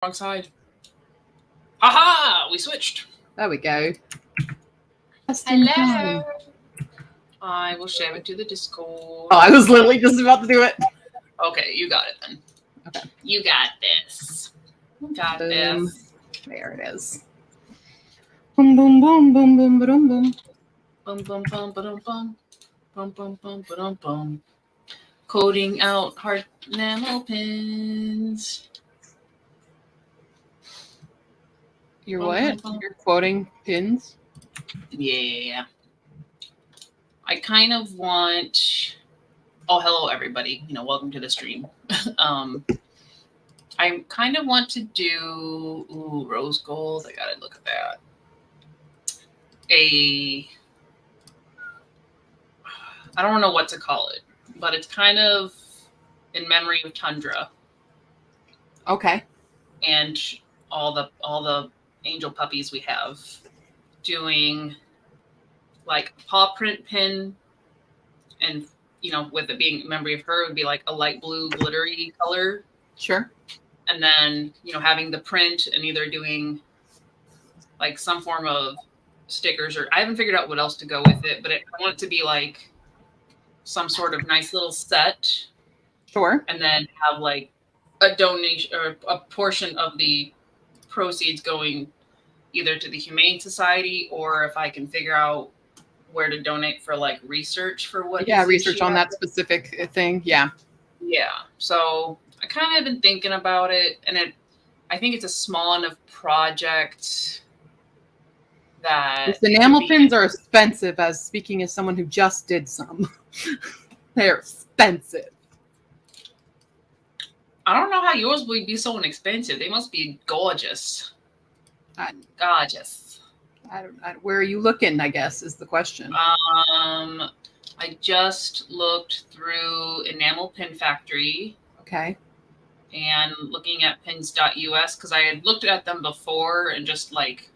Wrong side. Aha! We switched. There we go. Hello. I will share it to the Discord. Oh, I was literally just about to do it. Okay, you got it then. Okay. You got this. You got this. There it is. Boom, boom, boom, boom, boom, boom, boom. Bum, bum, bum, ba-dum, bum. Bum, bum, bum, ba-dum, bum. Coding out heart enamel pins. You're what? You're quoting pins? Yeah. I kind of want... Oh, hello, everybody. Welcome to the stream. I kind of want to do... Ooh, rose gold. I gotta look at that. I don't know what to call it, but it's kind of in memory of Tundra. Okay. And all the angel puppies we have, doing like paw print pin, and with it being memory of her, it would be like a light blue glittery color. Sure. And then having the print and either doing like some form of stickers, or I haven't figured out what else to go with it, but I want it to be like some sort of nice little set. Sure. And then have like a donation or a portion of the proceeds going either to the Humane Society, or if I can figure out where to donate for like research for what. Yeah, research on that specific thing. Yeah. Yeah. So I kind of been thinking about it, and I think it's a small enough project that the enamel pins are expensive, as speaking as someone who just did some. They're expensive. I don't know how yours would be so inexpensive. They must be gorgeous. Gorgeous. I don't, where are you looking, I guess, is the question. I just looked through Enamel Pin Factory. Okay. And looking at pins.us, because I had looked at them before and just like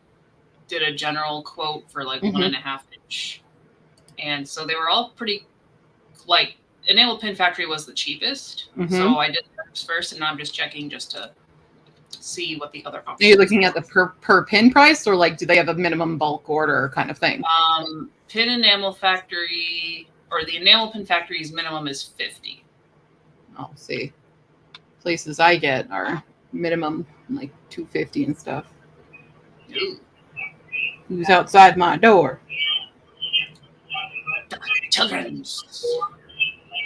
did a general quote for like 1.5 inch. And so they were all pretty, like, Enamel Pin Factory was the cheapest. So I did those first, and now I'm just checking just to see what the other options are. You looking at the per pin price, or like do they have a minimum bulk order kind of thing? Pin Enamel Factory, or the Enamel Pin Factory's minimum is 50. I'll see. Places I get are minimum like 250 and stuff. Ooh. Who's outside my door? Children's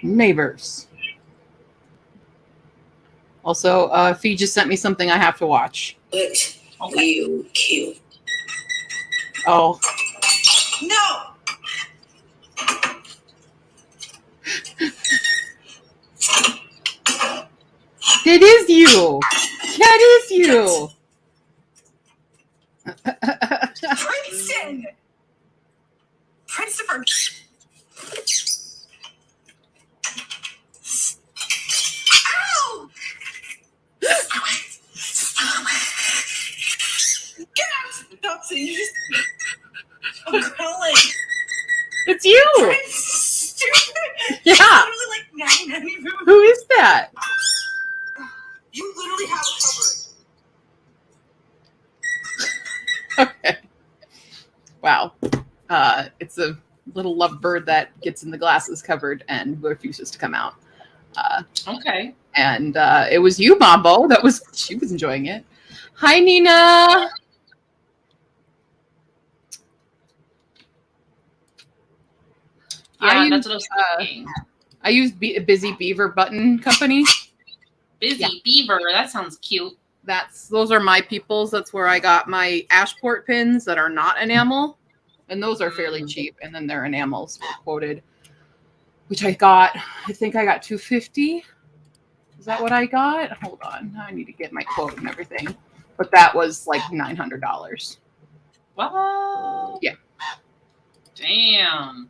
neighbors. Also, Fee just sent me something I have to watch. But you cute. Oh. No. It is you. That is you. Princeton. Christopher. Ow! Get out! Not please. I'm crawling. It's you. Yeah. Like who is that? You literally have covered. Okay. Wow. It's a little lovebird that gets in the glasses covered and refuses to come out. Okay. And it was you, Mambo. She was enjoying it. Hi, Nina. Yeah, that's what I was thinking. I use Busy Beaver Button Company. Busy Beaver, that sounds cute. Those are my peoples. That's where I got my Ashport pins that are not enamel, and those are fairly cheap. And then their enamels quoted, which I think I got 250. Is that what I got? Hold on, I need to get my quote and everything. But that was like $900. What? Yeah. Damn.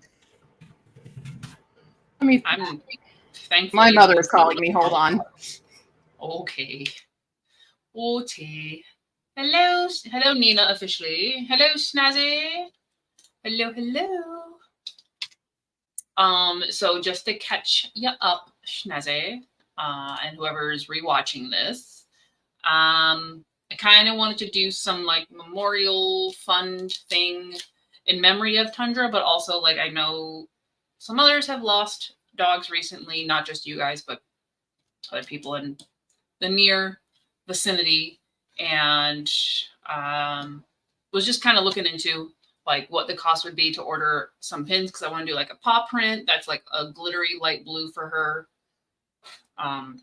I mean, I'm thankful. My mother is calling me. Hold on. Okay. Hello, Nina. Officially. Hello, Snazzy. Hello. So just to catch you up, Snazzy, and whoever is rewatching this, I kind of wanted to do some like memorial fund thing in memory of Tundra, but also like I know some others have lost dogs recently, not just you guys, but other people in the near vicinity, and was just kind of looking into like what the cost would be to order some pins because I want to do like a paw print that's like a glittery light blue for her. And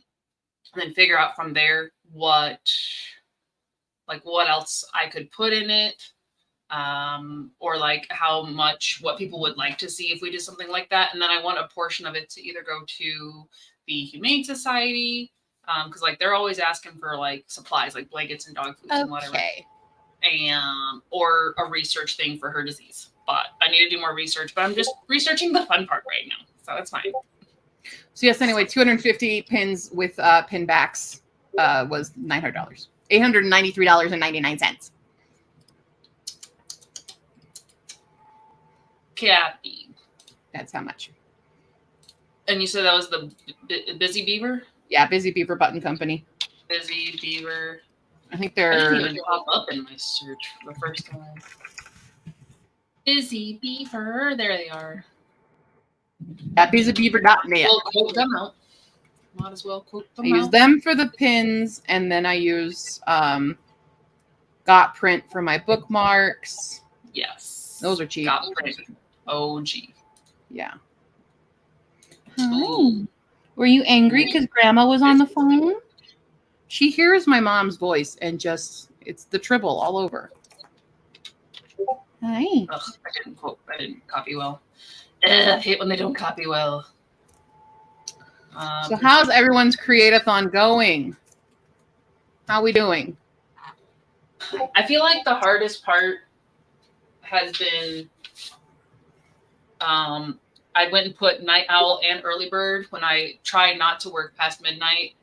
then figure out from there what else I could put in it, or like how much, what people would like to see if we did something like that. And then I want a portion of it to either go to the Humane Society, because like they're always asking for like supplies like blankets and dog foods and whatever, and or a research thing for her disease. But I need to do more research, but I'm just researching the fun part right now, so it's fine. So yes, anyway, 250 pins with pin backs was $900. $893.99. Kathy. That's how much. And you said that was the Busy Beaver? Yeah, Busy Beaver Button Company. Busy Beaver. I think I they're... didn't even pop up in my search for the first time. Busy Beaver. There they are. Yeah, busybeaver.net. We'll quote them out. Might as well quote them I out. use them for the pins, and then I use Got Print for my bookmarks. Yes. Those are cheap. Got Print. OG. Yeah. Hi. Were you angry because Grandma was on the phone? She hears my mom's voice and just, it's the tribble all over. Hi. Ugh, I didn't copy well. I hate when they don't copy well. So how's everyone's Createathon going? How are we doing? I feel like the hardest part has been, I went and put Night Owl and Early Bird when I try not to work past midnight.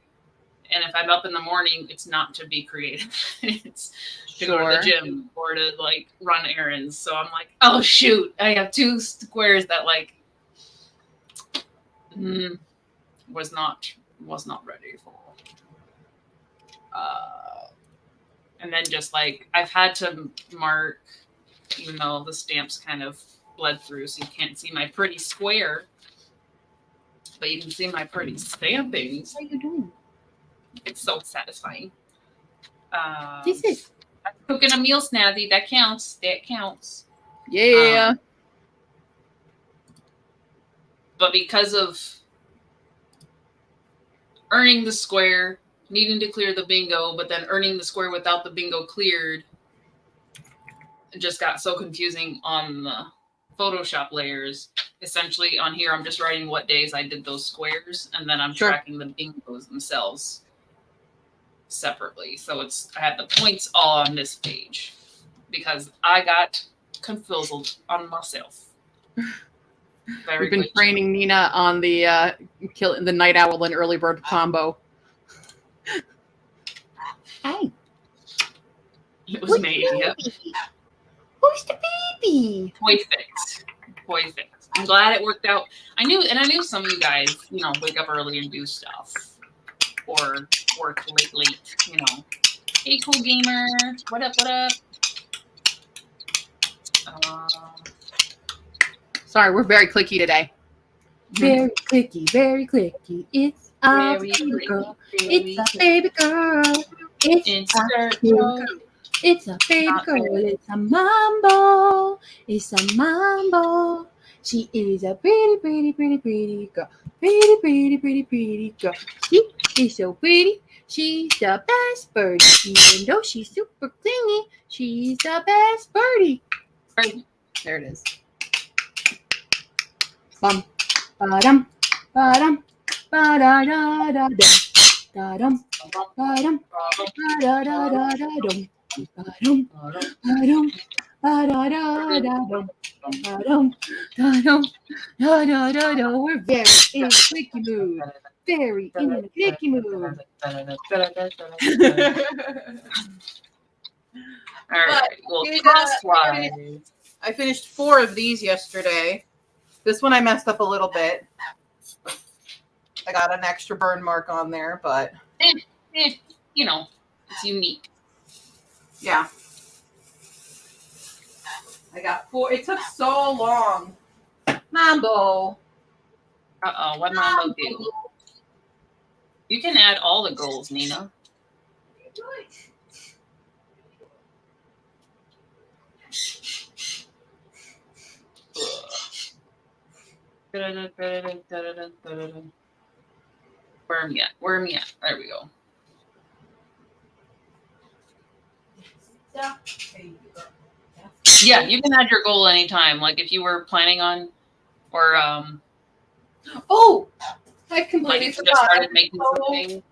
And if I'm up in the morning, it's not to be creative. It's to go to the gym or to like run errands. So I'm like, oh shoot, I have 2 squares that like was not ready for. And then just like I've had to mark, even though the stamps kind of bled through, so you can't see my pretty square, but you can see my pretty stampings. How are you doing? It's so satisfying. This is cooking a meal, Snazzy. That counts. That counts. Yeah. But because of earning the square, needing to clear the bingo, but then earning the square without the bingo cleared, it just got so confusing on the Photoshop layers. Essentially on here, I'm just writing what days I did those squares, and then I'm tracking the bingos themselves separately. So I had the points all on this page because I got confused on myself. We've been training Nina on the the Night Owl and Early Bird combo. Hi. It was me. Yep. Who's the baby? Boy fix. I'm glad it worked out. I knew some of you guys, wake up early and do stuff, or work late. Hey, cool gamer. What up? Sorry, we're very clicky today. Very clicky. It's a baby girl. It's a baby girl. It's a baby girl. It's a baby girl. It's a mambo. It's a mambo. She is a pretty girl. Pretty girl. She is so pretty. She's the best birdie. Even though she's super clingy, she's the best birdie. There it is. Bum, ba-dum, ba-dum, ba-da-da-da-dum, da-dum, ba-dum, ba-da-da-da-da-dum, ba-dum, ba-dum, ba-da-da-da-dum, ba-dum, da-dum, da-da-da-da. We're very in a clicky mood. Very in a clicky mood. All right. Well, cost-wise, I finished 4 of these yesterday. This one I messed up a little bit. I got an extra burn mark on there, but It's unique. Yeah. I got 4. It took so long. Mambo. Uh-oh, what Mambo do? You can add all the goals, Nina. Where am I at? Where am I at? There we go. Yeah, you can add your goal anytime. Like if you were planning on, or Oh, I like completely if you forgot. just started making I'm so something.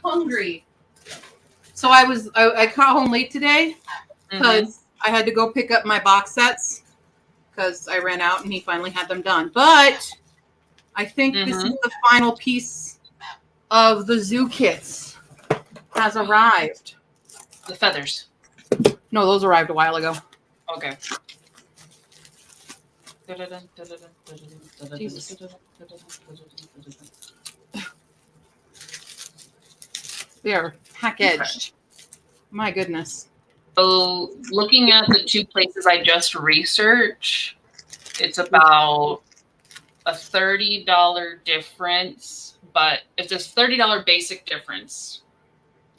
hungry. So I got home late today because I had to go pick up my box sets because I ran out and he finally had them done. But I think this is the final piece of the zoo kits has arrived. The feathers. No, those arrived a while ago. Okay. Jesus. They are packaged. My goodness. So looking at the 2 places I just researched, it's about a $30 difference, but it's a $30 basic difference.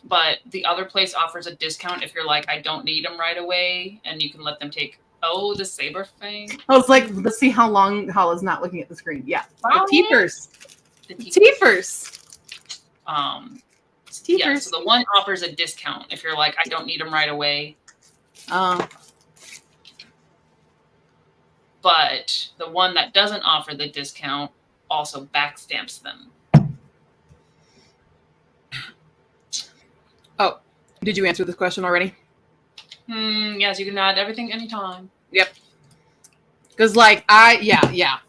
But the other place offers a discount if you're like, I don't need them right away, and you can let them take, the saber thing. I was like, let's see how long Hala's not looking at the screen. Yeah. The teepers. The Teepers. Yeah, so the one offers a discount if you're like, I don't need them right away. But the one that doesn't offer the discount also backstamps them. Oh, did you answer this question already? Yes, you can add everything anytime. Yep. Because yeah.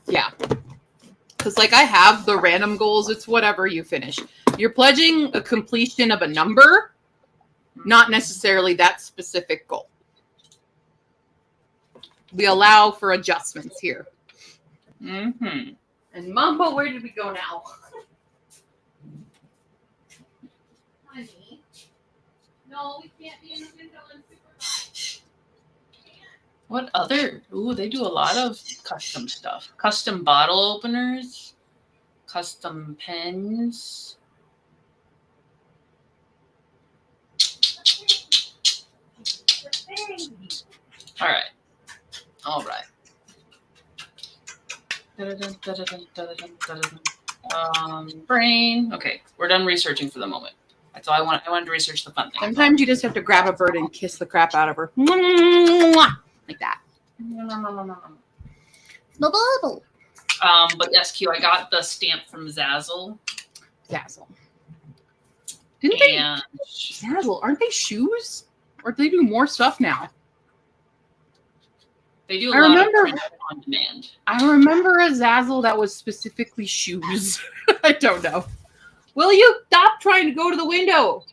Because like I have the random goals. It's whatever you finish. You're pledging a completion of a number, not necessarily that specific goal. We allow for adjustments here. Mm-hmm. And Mambo, where did we go now? Honey. No, we can't be in the window and super hot. What other? Ooh, they do a lot of custom stuff. Custom bottle openers, custom pens. All right. Brain. Okay, we're done researching for the moment. That's all I want. I wanted to research the fun thing. Sometimes you just have to grab a bird and kiss the crap out of her. Like that. But yes, Q, I got the stamp from Zazzle. Didn't they? Zazzle, aren't they shoes? Or do they do more stuff now? They do a lot of print on demand. I remember a Zazzle that was specifically shoes. I don't know. Will you stop trying to go to the window?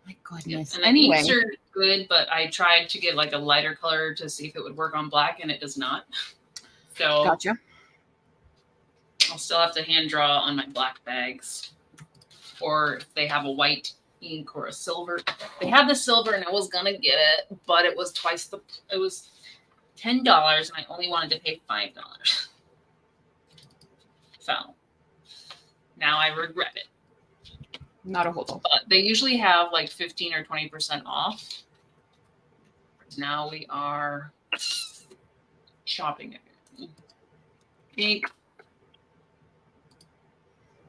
My goodness. And the inks are good, but I tried to get like a lighter color to see if it would work on black, and it does not. So gotcha. I'll still have to hand draw on my black bags. Or if they have a white ink or a silver. They had the silver and I was gonna get it, but it was it was $10 and I only wanted to pay $5. So now I regret it. Not a whole lot. But they usually have like 15 or 20% off. Now we are shopping it. Ink.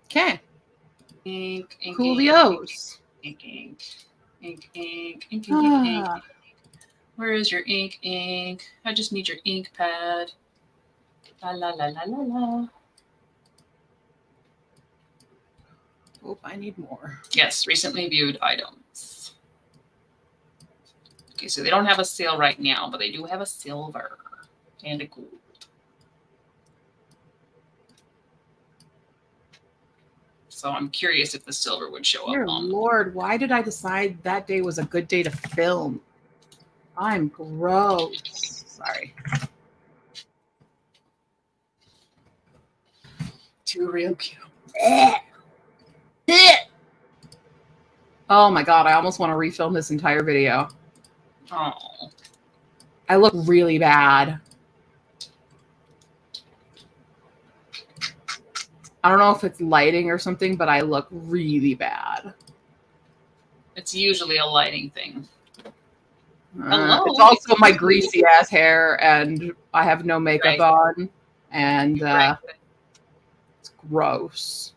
Okay. Ink. Coolios. Ink. Where is your ink? I just need your ink pad. La la la la la la. Oh, I need more. Yes, recently viewed items. Okay, so they don't have a sale right now, but they do have a silver and a gold. So I'm curious if the silver would show up. Dear Lord, why did I decide that day was a good day to film? I'm gross. Sorry. Too real cute. Oh my God, I almost want to refilm this entire video. Oh. I look really bad. I don't know if it's lighting or something, but I look really bad. It's usually a lighting thing. Hello. It's also my greasy ass hair, and I have no makeup on, and it's gross.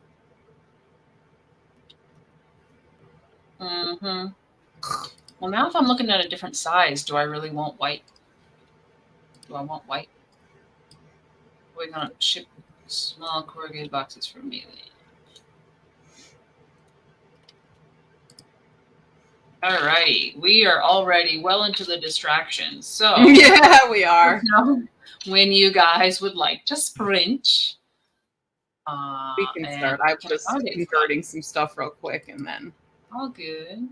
Mm-hmm. Well, now if I'm looking at a different size, do I really want white? Do I want white? We're gonna ship small corrugated boxes for me. All right, we are already well into the distractions. So yeah, we are. When you guys would like to sprint, we can start. I'm just converting some stuff real quick, and then all good.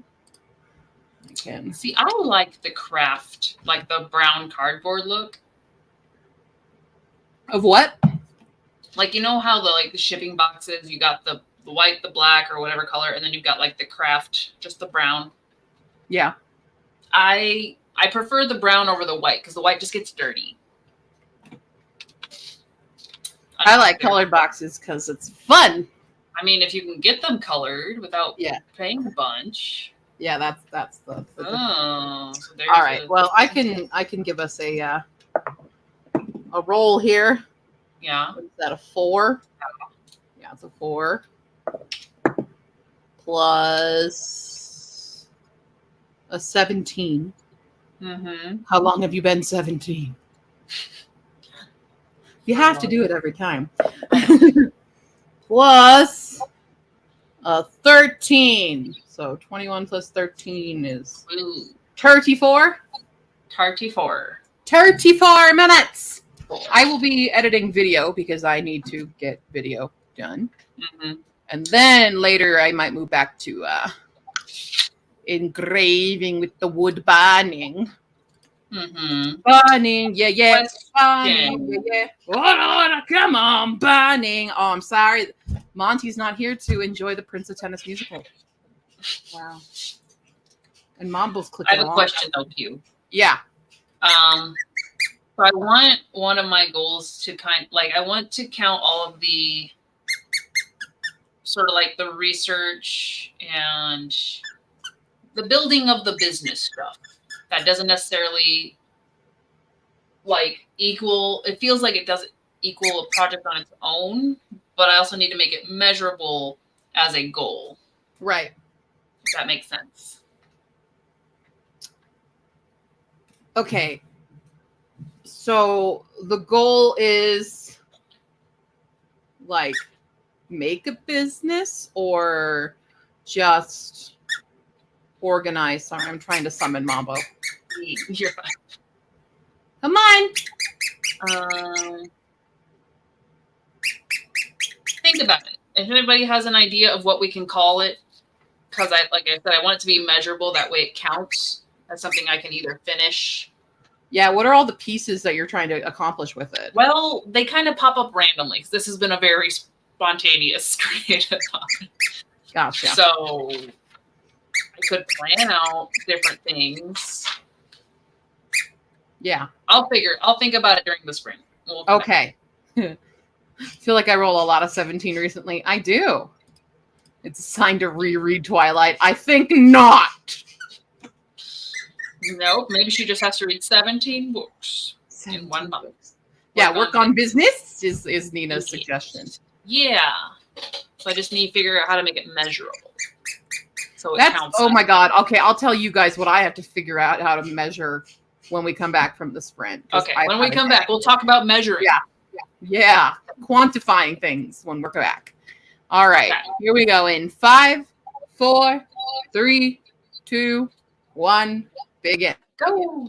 I can see. I like the craft, like the brown cardboard look. Of what? Like, you know how the shipping boxes, you got the white, the black, or whatever color, and then you've got like the craft, just the brown. Yeah. I prefer the brown over the white because the white just gets dirty. I like colored boxes because it's fun. I mean, if you can get them colored without paying a bunch. Yeah, that's the oh, so there's all right. Well, I can give us a roll here. Yeah. What is that, a 4? Yeah, it's a 4. Plus a 17. Mm-hmm. How long have you been 17? You have to do it every time. Plus a 13. So 21 plus 13 is 34. 34. 34 minutes. I will be editing video because I need to get video done. Mm-hmm. And then later I might move back to engraving with the wood burning. Mm-hmm. Burning, yeah. Burning, yeah. Oh, come on, burning. Oh, I'm sorry. Monty's not here to enjoy the Prince of Tennis musical. Wow. And Mamble's clicking I have a question though to you. Yeah. So I want one of my goals to I want to count all of the sort of like the research and the building of the business stuff that doesn't necessarily equal. It feels like it doesn't equal a project on its own, but I also need to make it measurable as a goal. Right. If that makes sense. Okay. So the goal is make a business or just organize. Sorry, I'm trying to summon Mambo. You're fine. Come on. Think about it. If anybody has an idea of what we can call it, because like I said, I want it to be measurable. That way it counts as something I can either finish. Yeah, what are all the pieces that you're trying to accomplish with it? Well, they kind of pop up randomly. This has been a very spontaneous createathon. Gotcha. So I could plan out different things. Yeah. I'll think about it during the spring. Okay. I feel like I roll a lot of 17 recently. I do. It's a sign to reread Twilight. I think not. Nope. Maybe she just has to read 17 books in 1 month. Yeah, work on business is Nina's suggestion. Yeah. So I just need to figure out how to make it measurable. So it counts. Oh my God. Okay, I'll tell you guys what I have to figure out how to measure when we come back from the sprint. Okay, when we come back, we'll talk about measuring. Yeah. Quantifying things when we're back. All right. Okay. Here we go in 5, 4, 3, 2, 1. Begin. Go.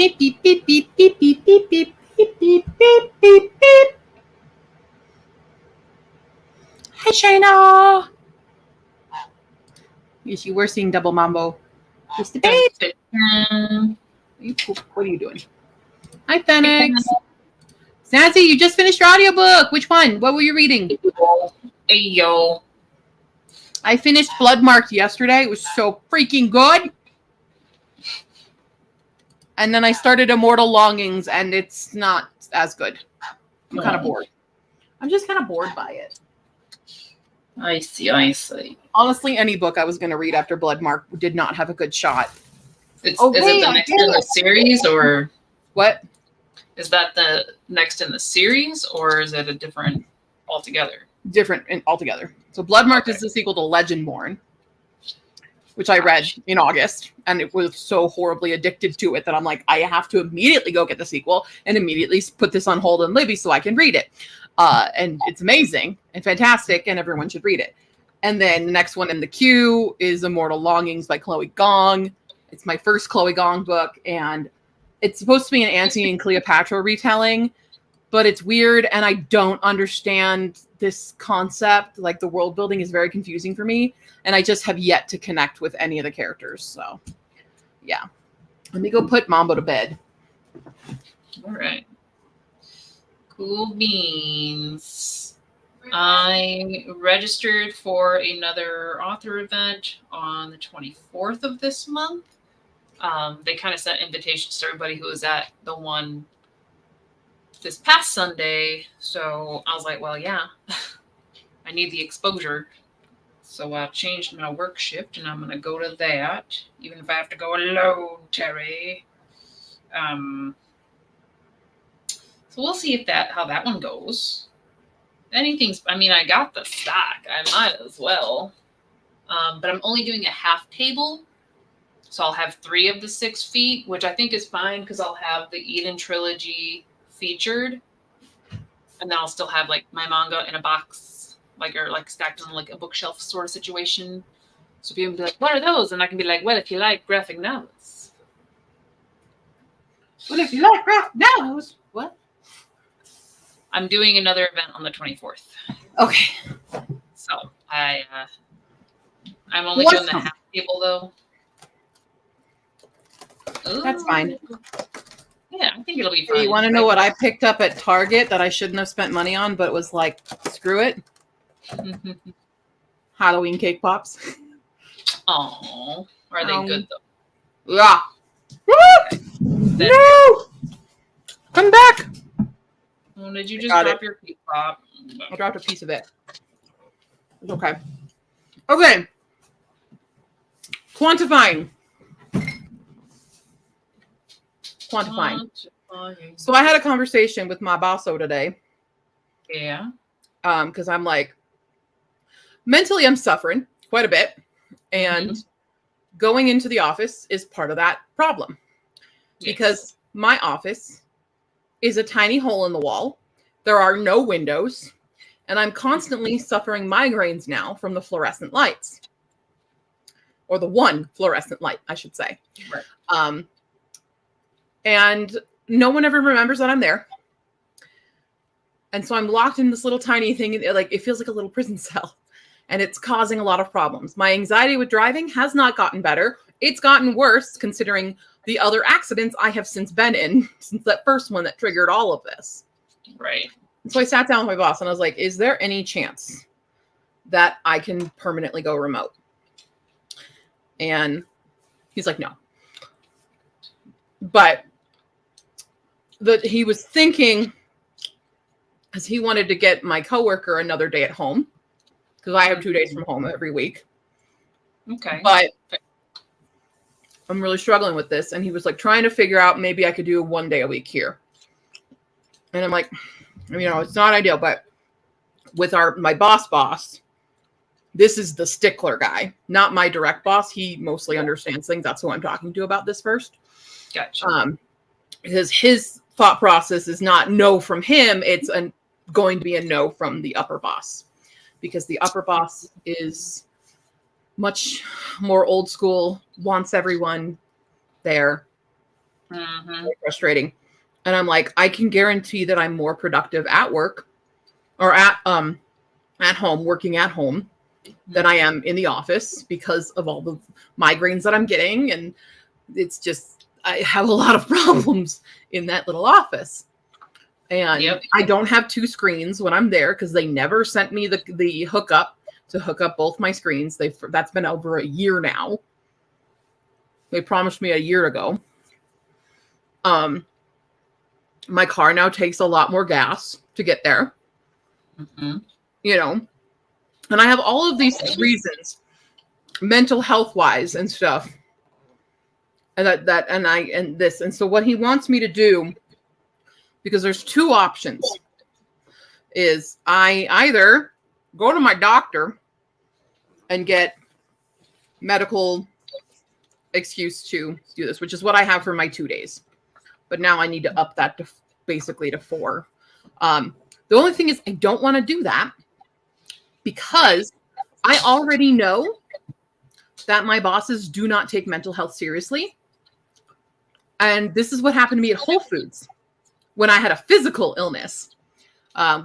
Beep, beep, beep, beep, beep, beep, beep, beep, beep, beep, beep, beep, beep. Hi, Shayna. You see, we're seeing double mambo. Mr. Babe. What are you doing? Hi, Phoenix. Snazzy, you just finished your audiobook. Which one? What were you reading? Hey, yo. I finished Bloodmarked yesterday. It was so freaking good. And then I started Immortal Longings, and it's not as good. I'm kind of bored. I'm just kind of bored by it. I see. Honestly, any book I was going to read after Bloodmark did not have a good shot. Is it the next in the series, or what? Is that the next in the series, or is it a different altogether? Different altogether. So Bloodmarked is the sequel to Legendborn, which I read in August, and it was so horribly addicted to it that I'm like, I have to immediately go get the sequel and immediately put this on hold in Libby so I can read it. And it's amazing and fantastic, and everyone should read it. And then the next one in the queue is Immortal Longings by Chloe Gong. It's my first Chloe Gong book, and it's supposed to be an Antony and Cleopatra retelling, but it's weird, and I don't understand this concept. Like, the world building is very confusing for me, and I just have yet to connect with any of the characters. So, yeah. Let me go put Mambo to bed. All right. Cool beans. I registered for another author event on the 24th of this month. They kind of sent invitations to everybody who was at the one this past Sunday. So I was like, well, yeah, I need the exposure. So I changed my work shift, and I'm going to go to that, even if I have to go alone, Terry. So we'll see how that one goes. I got the stock. I might as well. But I'm only doing a half table. So I'll have 3 of the 6 feet, which I think is fine because I'll have the Eden trilogy featured. And then I'll still have like my manga in a box, or stacked on like a bookshelf sort of situation. So people can be like, what are those? And I can be like, well, if you like graphic novels. Well, if you like graphic novels, what? I'm doing another event on the 24th. Okay. So I'm only doing the half table though. Ooh. That's fine. Yeah, I think it'll be fun. Hey, you want to know what I picked up at Target that I shouldn't have spent money on, but was like, screw it? Halloween cake pops. Oh, are they good though? Yeah. No! Come back! Oh, did you just drop your cake pop? I dropped a piece of it. It's okay. Okay. Quantifying. So I had a conversation with my bosso today. Yeah. Because I'm like, mentally I'm suffering quite a bit. And going into the office is part of that problem. Yes. Because my office is a tiny hole in the wall. There are no windows. And I'm constantly suffering migraines now from the fluorescent lights. Or the one fluorescent light, I should say. Right. And no one ever remembers that I'm there. And so I'm locked in this little tiny thing. It feels like a little prison cell. And it's causing a lot of problems. My anxiety with driving has not gotten better. It's gotten worse considering the other accidents I have since been in since that first one that triggered all of this. Right. And so I sat down with my boss and I was like, is there any chance that I can permanently go remote? And he's like, no. But he was thinking, because he wanted to get my coworker another day at home, because I have 2 days from home every week. Okay. But I'm really struggling with this. And he was like trying to figure out maybe I could do 1 day a week here. And I'm like, it's not ideal, but with my boss, this is the stickler guy, not my direct boss. He mostly understands things. That's who I'm talking to about this first. Gotcha. Because his thought process is not no from him. It's going to be a no from the upper boss, because the upper boss is much more old school, wants everyone there. Mhm. Frustrating. And I'm like, I can guarantee that I'm more productive at work or at home, working at home, than I am in the office because of all the migraines that I'm getting. And it's just, I have a lot of problems in that little office. And Yep. I don't have two screens when I'm there because they never sent me the hookup to hook up both my screens. That's been over a year now. They promised me a year ago. My car now takes a lot more gas to get there. Mhm. You know, and I have all of these reasons, mental health wise and stuff. And and so what he wants me to do, because there's two options, is I either go to my doctor and get medical excuse to do this, which is what I have for my 2 days. But now I need to up that to basically to 4. The only thing is I don't want to do that because I already know that my bosses do not take mental health seriously. And this is what happened to me at Whole Foods when I had a physical illness,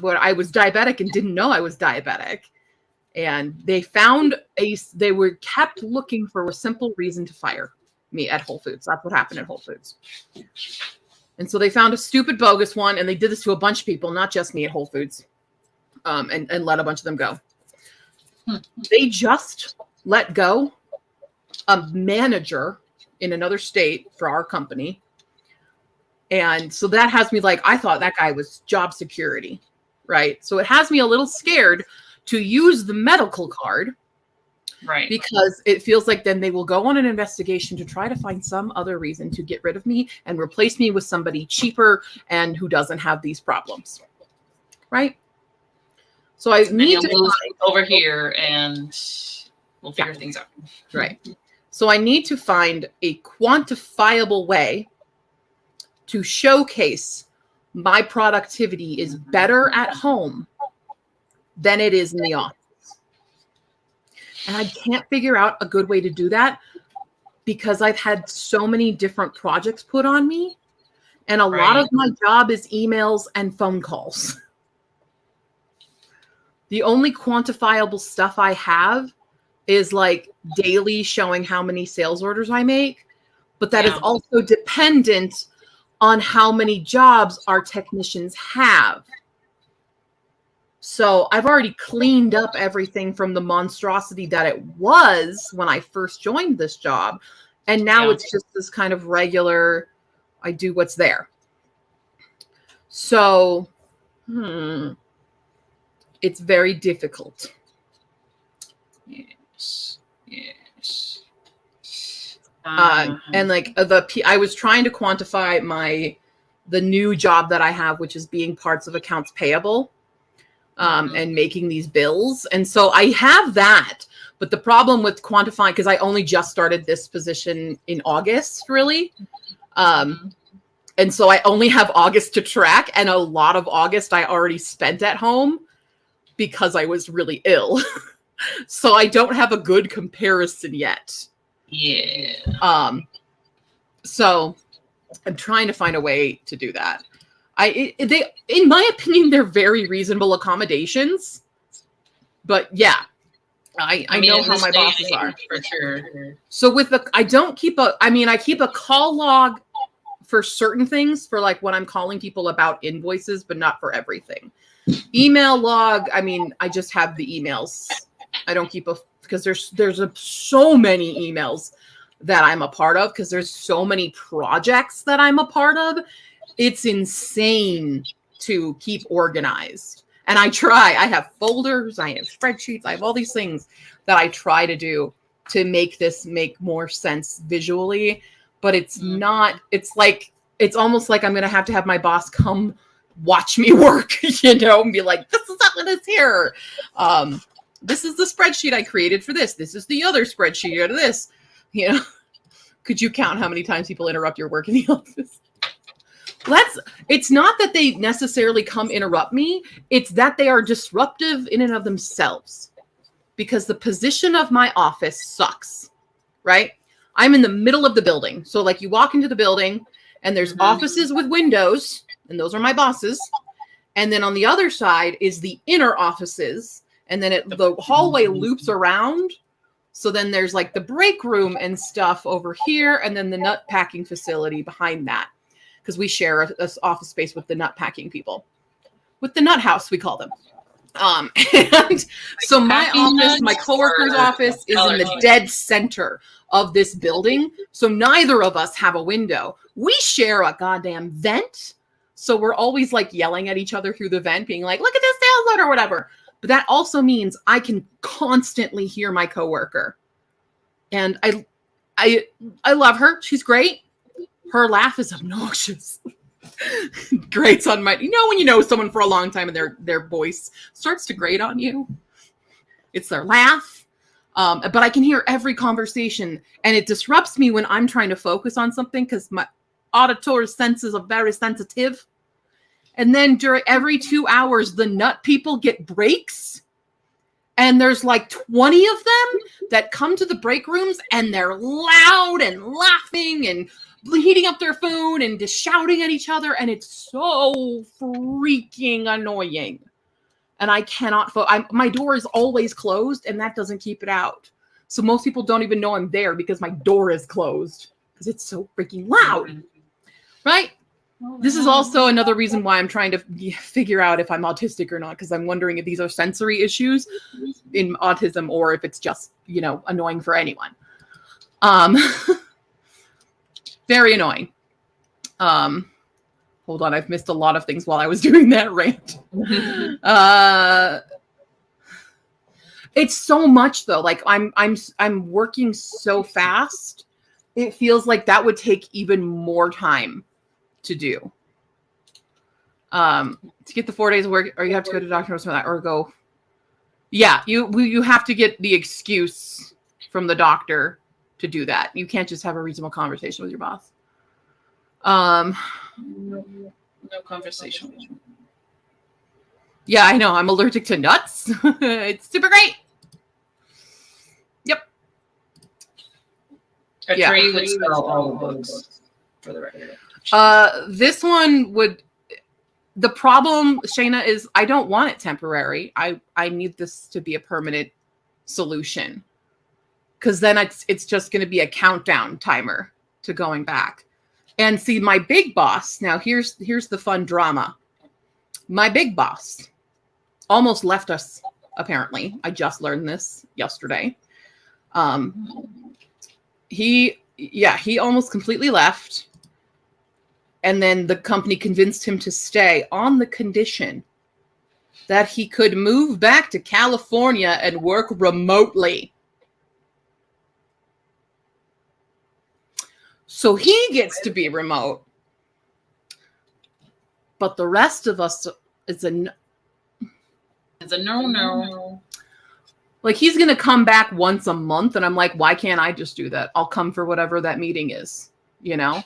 where I was diabetic and didn't know I was diabetic. And they were kept looking for a simple reason to fire me at Whole Foods. That's what happened at Whole Foods. And so they found a stupid bogus one, and they did this to a bunch of people, not just me at Whole Foods, and let a bunch of them go. They just let go a manager in another state for our company. And so that has me like, I thought that guy was job security, right? So it has me a little scared to use the medical card. Right. Because it feels like then they will go on an investigation to try to find some other reason to get rid of me and replace me with somebody cheaper and who doesn't have these problems. Right? So I need to move over here and we'll figure things out. Right. So I need to find a quantifiable way to showcase my productivity is better at home than it is in the office. And I can't figure out a good way to do that because I've had so many different projects put on me. And a lot of my job is emails and phone calls. The only quantifiable stuff I have is like daily showing how many sales orders I make. But that is also dependent on how many jobs our technicians have. So I've already cleaned up everything from the monstrosity that it was when I first joined this job. And now it's just this kind of regular, I do what's there. So, it's very difficult. Yes. And like I was trying to quantify the new job that I have, which is being parts of accounts payable. And making these bills. And so I have that. But the problem with quantifying, because I only just started this position in August, really. And so I only have August to track. And a lot of August I already spent at home because I was really ill. So I don't have a good comparison yet. Yeah. So I'm trying to find a way to do that. They, in my opinion, they're very reasonable accommodations, but yeah, I know how my bosses are for sure. So I keep a call log for certain things, for like when I'm calling people about invoices, but not for everything. Email log. I mean, I just have the emails. I don't keep because there's so many emails that I'm a part of because there's so many projects that I'm a part of. It's insane to keep organized. And I have folders, I have spreadsheets, I have all these things that I try to do to make this make more sense visually. But it's not, it's almost like I'm going to have my boss come watch me work, and be like, this is not what is here. This is the spreadsheet I created for this. This is the other spreadsheet out of this. Could you count how many times people interrupt your work in the office? It's not that they necessarily come interrupt me. It's that they are disruptive in and of themselves because the position of my office sucks, right? I'm in the middle of the building. So like you walk into the building And there's offices with windows, and those are my bosses. And then on the other side is the inner offices. And then the hallway loops around. So then there's like the break room and stuff over here. And then the nut packing facility behind that. Because we share this office space with the nut packing people. With the nut house, we call them. And so my office, my coworker's office is in the dead center of this building. So neither of us have a window. We share a goddamn vent. So we're always like yelling at each other through the vent, being like, look at this sales letter or whatever. But that also means I can constantly hear my coworker. And I love her. She's great. Her laugh is obnoxious. Grates on my, when you know someone for a long time and their voice starts to grate on you. It's their laugh. But I can hear every conversation, and it disrupts me when I'm trying to focus on something because my auditory senses are very sensitive. And then during every 2 hours, the nut people get breaks. And there's like 20 of them that come to the break rooms, and they're loud and laughing and heating up their food and just shouting at each other. And it's so freaking annoying. And I cannot, my door is always closed, and that doesn't keep it out. So most people don't even know I'm there because my door is closed because it's so freaking loud. Right? This is also another reason why I'm trying to figure out if I'm autistic or not, because I'm wondering if these are sensory issues in autism or if it's just, annoying for anyone. Very annoying. Hold on, I've missed a lot of things while I was doing that rant. It's so much though. Like I'm working so fast. It feels like that would take even more time to do. To get the 4 days of work, or you have to go to the doctor or something, or go. Yeah, you have to get the excuse from the doctor to do that. You can't just have a reasonable conversation with your boss. No conversation. Yeah, I know. I'm allergic to nuts. It's super great. Yep. A tree would sell all the books for the record. This one would. The problem, Shayna, is I don't want it temporary. I need this to be a permanent solution. Because then it's just going to be a countdown timer to going back. And see, my big boss, now here's the fun drama. My big boss almost left us, apparently. I just learned this yesterday. He almost completely left. And then the company convinced him to stay on the condition that he could move back to California and work remotely. So he gets to be remote. But the rest of us, it's a no. Like, he's going to come back once a month. And I'm like, why can't I just do that? I'll come for whatever that meeting is, Yeah.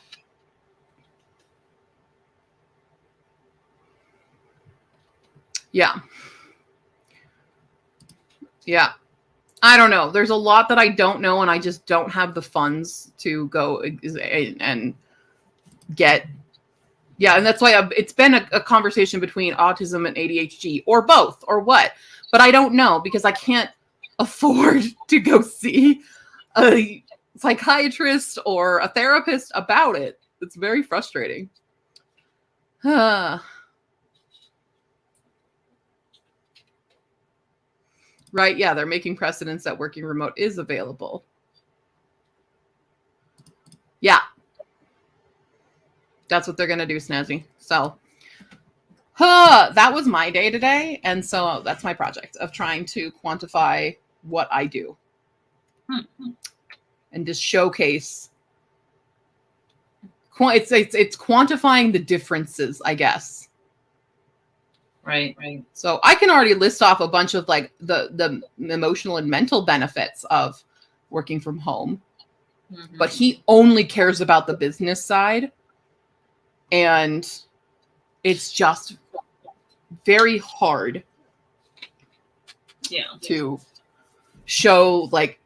Yeah. I don't know. There's a lot that I don't know, and I just don't have the funds to go and get. Yeah, and that's why it's been a conversation between autism and ADHD, or both, or what. But I don't know, because I can't afford to go see a psychiatrist or a therapist about it. It's very frustrating. Right, yeah, they're making precedents that working remote is available. Yeah. That's what they're going to do, Snazzy. So, that was my day today. And so that's my project of trying to quantify what I do. And just showcase. It's quantifying the differences, I guess. Right. So I can already list off a bunch of like the emotional and mental benefits of working from home, but he only cares about the business side, and it's just very hard to show like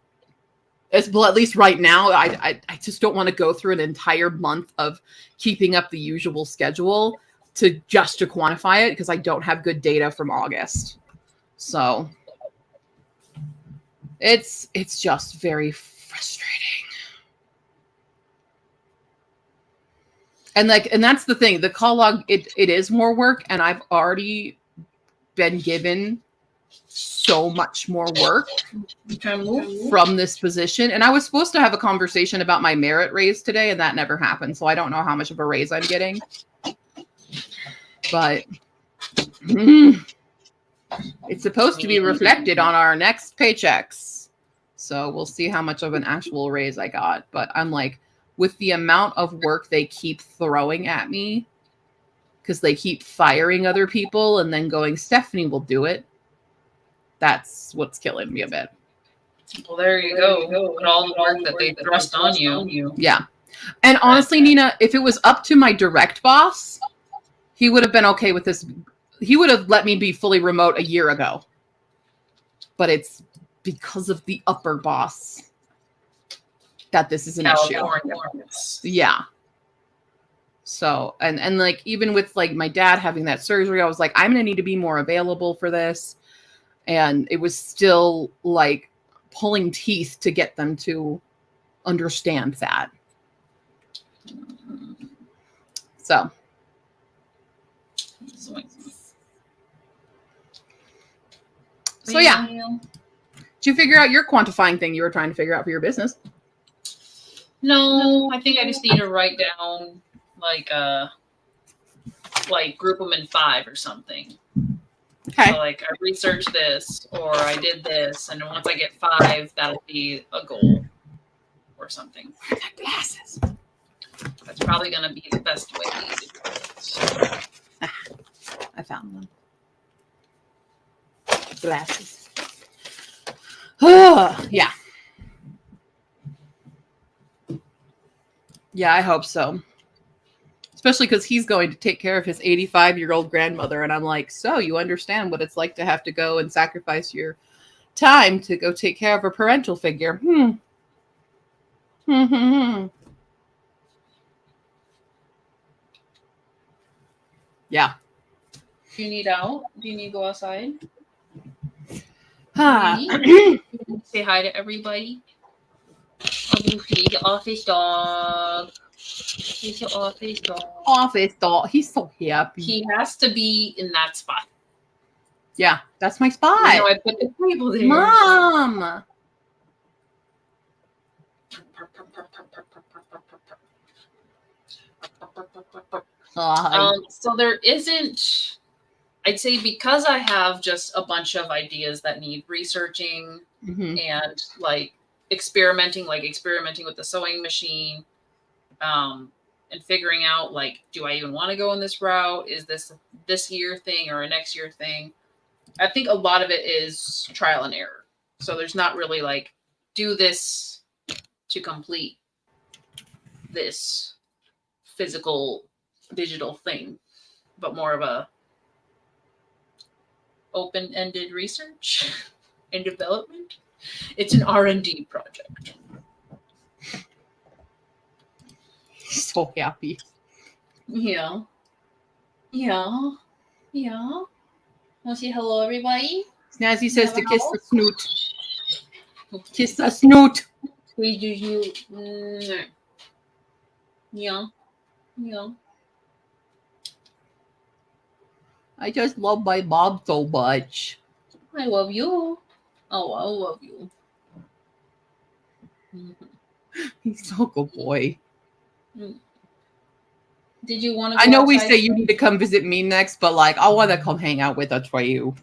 Well, at least right now, I just don't want to go through an entire month of keeping up the usual schedule to quantify it because I don't have good data from August. So it's just very frustrating. And that's the thing. The call log, it is more work, and I've already been given so much more work from this position. And I was supposed to have a conversation about my merit raise today, and that never happened. So I don't know how much of a raise I'm getting. But it's supposed to be reflected on our next paychecks. So we'll see how much of an actual raise I got. But I'm like, with the amount of work they keep throwing at me, because they keep firing other people and then going, Stephanie will do it. That's what's killing me a bit. Well, there you go. With all the work that they thrust on you. Yeah. And honestly, Nina, if it was up to my direct boss, he would have been okay with this. He would have let me be fully remote a year ago. But it's because of the upper boss that this is an issue. Yeah. So, and like, even with like my dad having that surgery, I was like, I'm going to need to be more available for this. And it was still like pulling teeth to get them to understand that. So yeah. Did you figure out your quantifying thing you were trying to figure out for your business? No, I think I just need to write down like group them in 5 or something. Okay. So like I researched this or I did this, and once I get 5, that'll be a goal or something. Glasses. That's probably going to be the best way to do it. I found them. Glasses. Yeah. Yeah, I hope so. Especially because he's going to take care of his 85-year-old grandmother. And I'm like, so you understand what it's like to have to go and sacrifice your time to go take care of a parental figure. Yeah. Do you need out? Do you need to go outside? Say hi to everybody. Oh, Lucy, the office dog. He's your office dog. Office dog. He's so happy. He has to be in that spot. Yeah, that's my spot. You know, I put the table there. Mom. So there isn't, I'd say, because I have just a bunch of ideas that need researching and like experimenting with the sewing machine, and figuring out like, do I even want to go in this route? Is this year thing or a next year thing? I think a lot of it is trial and error. So there's not really like, do this to complete this physical digital thing, but more of a open-ended research and development. It's an R&D project. So happy. Yeah. Want to say hello, everybody? Snazzy says to kiss the snoot. Kiss the snoot. We do you. Yeah. I just love my mom so much. I love you. Oh, I love you. He's so good boy. Did you want to go I know outside? we say you need to come visit me next, but like I want to come hang out with us for you.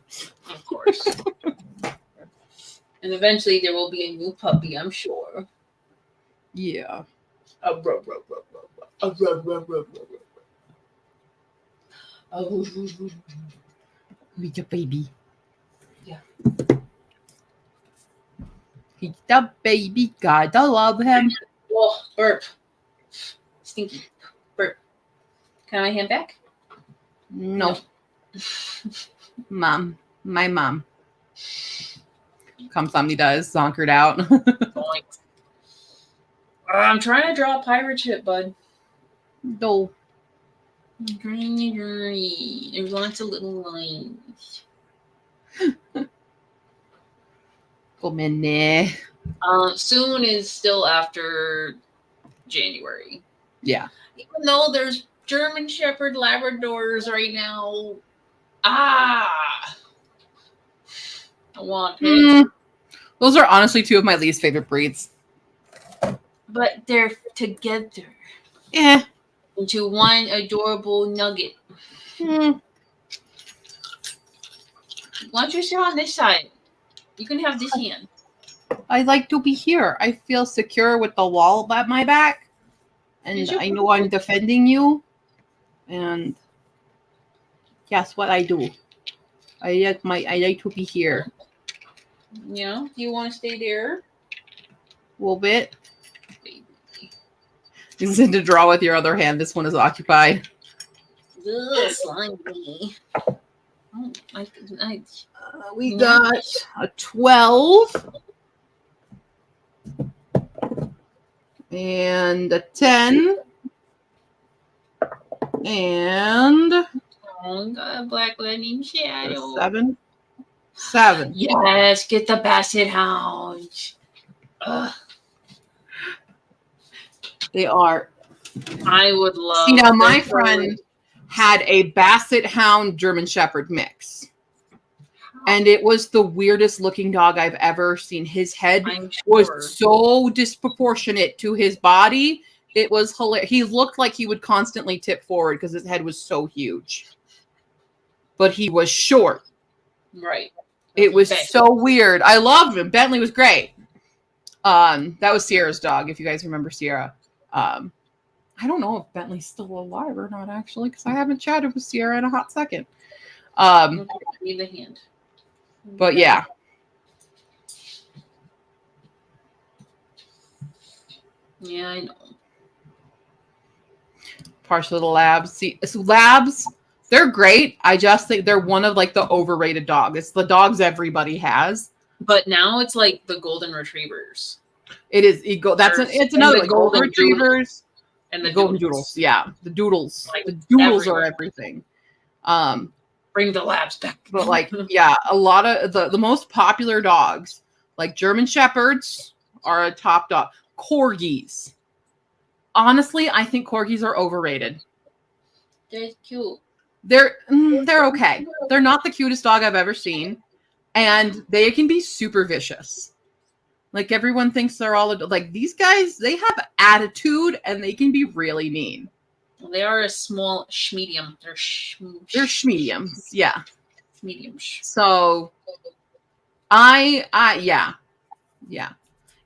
Of course. And eventually there will be a new puppy, I'm sure. Yeah. With your baby. Yeah. He's the baby. Gotta love him. Oh, burp. Stinky. Burp. Can I have my hand back? No. Mom. My mom. Come somebody does. Zonkered out. I'm trying to draw a pirate ship, bud. No. There's lots of little lines. Come in there. Soon is still after January. Yeah. Even though there's German Shepherd Labradors right now. I want it. Those are honestly two of my least favorite breeds. But they're together. Eh. Into one adorable nugget. Hmm. Why don't you sit on this side? You can have this hand. I like to be here. I feel secure with the wall at my back. And I know I'm defending you. And guess what I do? I like to be here. Yeah, do you want to stay there? A little bit. You said to draw with your other hand. This one is occupied. Ugh, slimy. Oh, nice. We got a 12 and a 10 and got a black lightning shadow. 7. Yes, get the Basset Hound. Ugh. They are. I would love. See, now my friend had a Basset Hound German Shepherd mix. And it was the weirdest looking dog I've ever seen. His head was so disproportionate to his body. It was hilarious. He looked like he would constantly tip forward because his head was so huge. But he was short. Right. It was so weird. I loved him. Bentley was great. That was Sierra's dog, if you guys remember Sierra. I don't know if Bentley's still alive or not, actually, because I haven't chatted with Sierra in a hot second. Leave the hand. But yeah. Yeah, I know. Partial to the labs. See, so labs, they're great. I just think they're one of like the overrated dogs. It's the dogs everybody has. But now it's like the golden retrievers. It is ego. It's another like, golden retrievers and the golden doodles. Yeah, the doodles. Like the doodles are everything. Bring the labs back. But like, yeah, a lot of the most popular dogs, like German Shepherds, are a top dog. Corgis. Honestly, I think corgis are overrated. They're cute. They're okay. They're not the cutest dog I've ever seen, and they can be super vicious. Like everyone thinks they're all like these guys. They have attitude, and they can be really mean. They are a small schmedium. They're schmediums. Yeah. Mediums. So yeah.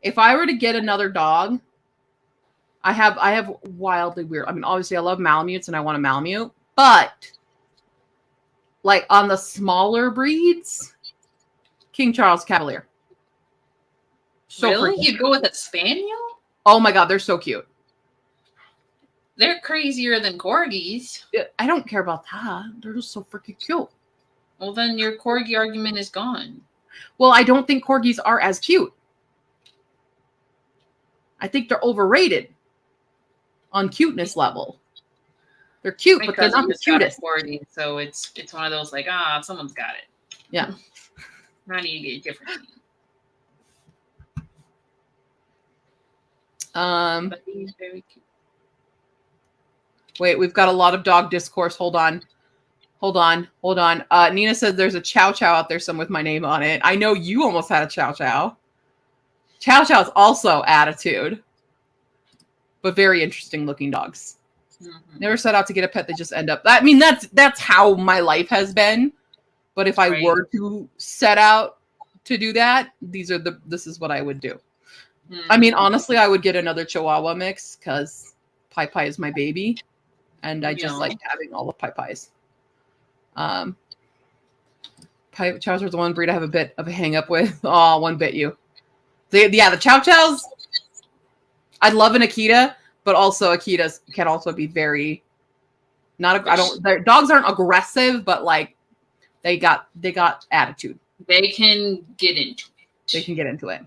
If I were to get another dog, I have wildly weird. I mean, obviously I love Malamutes and I want a Malamute, but like on the smaller breeds, King Charles Cavalier. So really? You'd go with a Spaniel? Oh my God, they're so cute. They're crazier than corgis. I don't care about that. They're just so freaking cute. Well, then your corgi argument is gone. Well, I don't think corgis are as cute. I think they're overrated on cuteness level. They're cute, but they're not the cutest. Corgi, so it's one of those like, someone's got it. Yeah. I need to get a different. But he's very cute. Wait, we've got a lot of dog discourse. Hold on. Nina says there's a Chow Chow out there, some with my name on it. I know you almost had a Chow Chow. Chow Chow is also attitude, but very interesting looking dogs. Mm-hmm. Never set out to get a pet; they just end up. I mean, that's how my life has been. But if I were to set out to do that, this is what I would do. Mm-hmm. I mean, honestly, I would get another Chihuahua mix because Pai Pai is my baby. And I just like having all the Pai Pais. Chows are the one breed I have a bit of a hang up with. Oh, one bit you. The Chow Chows. I'd love an Akita, but also Akitas can also be very their dogs aren't aggressive, but like they got attitude. They can get into it.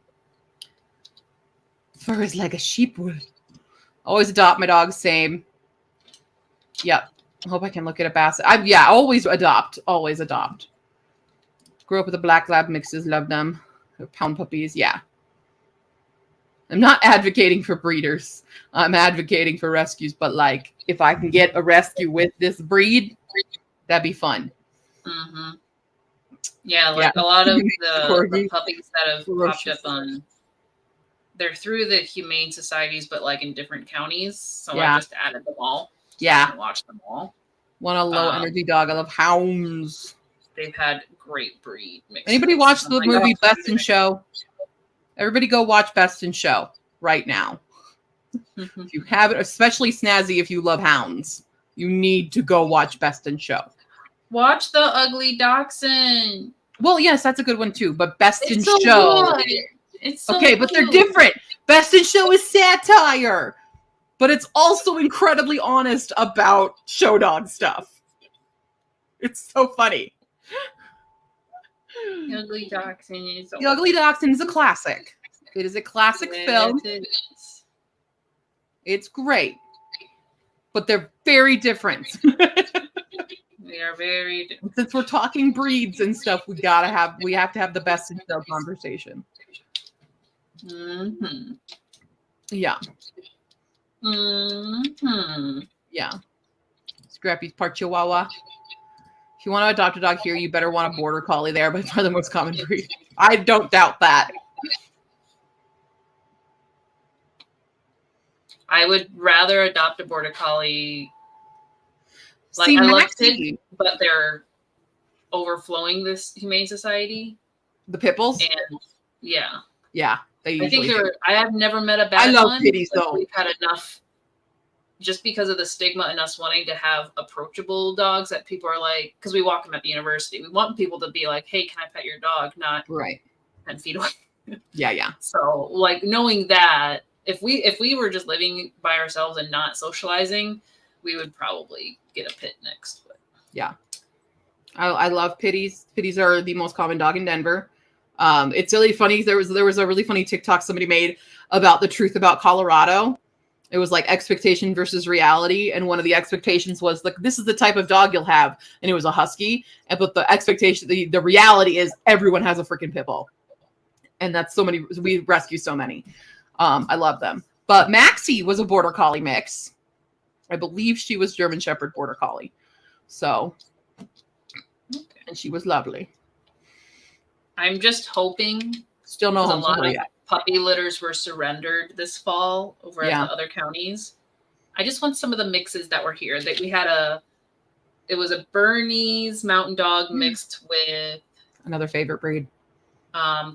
Fur is like a sheep would. Always adopt my dog. Same. Yep. I hope I can look at a basset. Always adopt. Always adopt. Grew up with the black lab mixes. Love them. Pound puppies. Yeah. I'm not advocating for breeders. I'm advocating for rescues. But like, if I can get a rescue with this breed, that'd be fun. Mm-hmm. Yeah, like a lot of the puppies that have popped up on, they're through the humane societies, but like in different counties. So I just added them all. So I can watch them all. Want a low energy dog. I love hounds. They've had great breed mixes. Anybody watch the movie Best in Show? Everybody go watch Best in Show right now. If you have it, especially Snazzy, if you love hounds, you need to go watch Best in Show. Watch The Ugly Dachshund. Well, yes, that's a good one too. But Best in Show. It's so okay, but they're different. Best in Show is satire, but it's also incredibly honest about show dog stuff. It's so funny. The Ugly Dachshund is The Ugly Dachshund is a classic. It is a classic film. It's great, but they're very different. They are very different. Since we're talking breeds and stuff, we have to have the Best in Show conversation. Mm-hmm. Yeah. Mm-hmm. Yeah. Scrappy's part Chihuahua. If you want to adopt a dog here, you better want a border collie there, by far the most common breed. I don't doubt that. I would rather adopt a border collie. Like, see, I love Maxie, pits, but they're overflowing this humane society. The pit bulls? And yeah. Yeah. I think I have never met a bad one. I love pitties though. We've had enough, just because of the stigma and us wanting to have approachable dogs that people are like, because we walk them at the university. We want people to be like, hey, can I pet your dog? Not 10 feet away. Yeah. So like knowing that if we were just living by ourselves and not socializing, we would probably get a pit next. But. Yeah. I love pitties. Pitties are the most common dog in Denver. It's really funny. There was a really funny TikTok somebody made about the truth about Colorado. It was like expectation versus reality. And one of the expectations was like, this is the type of dog you'll have. And it was a husky. But the expectation, the reality is everyone has a freaking pit bull. And that's so many, we rescue so many. I love them. But Maxie was a border collie mix. I believe she was German Shepherd border collie. So, and she was lovely. I'm just hoping. Still no home a lot for her of yet. Puppy litters were surrendered this fall over at the other counties. I just want some of the mixes that were here. That we had it was a Bernese Mountain Dog mixed with another favorite breed,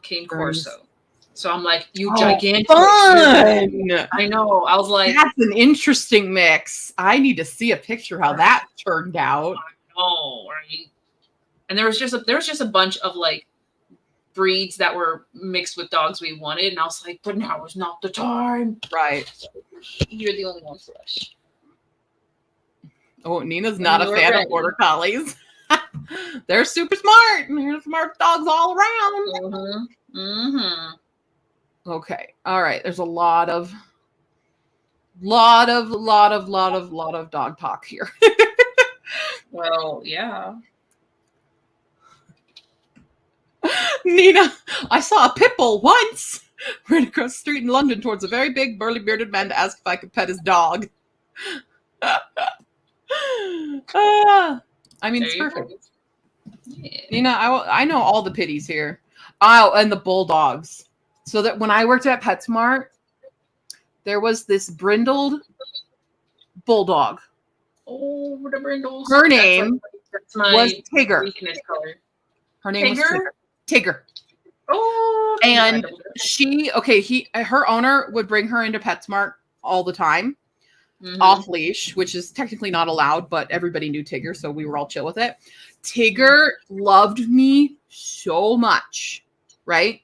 Cane Corso. So I'm like, gigantic. Fun. I know. I was like, that's an interesting mix. I need to see a picture how that turned out. I know, right? And there was just a bunch of like breeds that were mixed with dogs we wanted, and I was like, but now is not the time. Right. You're the only one for us. Oh, Nina's not a fan of border collies. They're super smart. They're smart dogs all around. Mm-hmm. Mm-hmm. Okay. All right. There's a lot of dog talk here. Well, yeah. Nina, I saw a pit bull once. Ran across the street in London towards a very big, burly, bearded man to ask if I could pet his dog. I mean, it's perfect. Yeah. Nina, I know all the pitties here. Oh, and the bulldogs. So that when I worked at PetSmart, there was this brindled bulldog. Oh, the brindles. Her name was Tigger. Her name was Tigger. Oh, and her owner would bring her into PetSmart all the time, off leash, which is technically not allowed, but everybody knew Tigger, so we were all chill with it. Tigger loved me so much, right?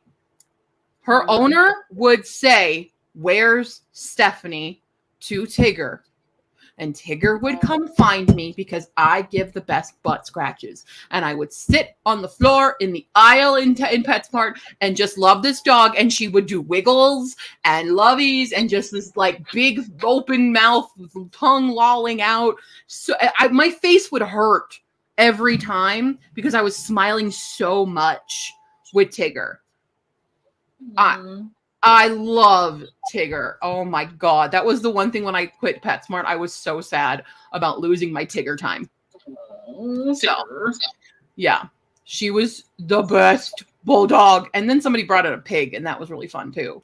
Her owner would say, "Where's Stephanie?" to Tigger. And Tigger would come find me because I give the best butt scratches. And I would sit on the floor in the aisle in PetSmart and just love this dog. And she would do wiggles and lovies and just this like big open mouth with tongue lolling out. So my face would hurt every time because I was smiling so much with Tigger. I love Tigger. Oh my God. That was the one thing when I quit PetSmart. I was so sad about losing my Tigger time. So, yeah, she was the best bulldog. And then somebody brought in a pig, and that was really fun too.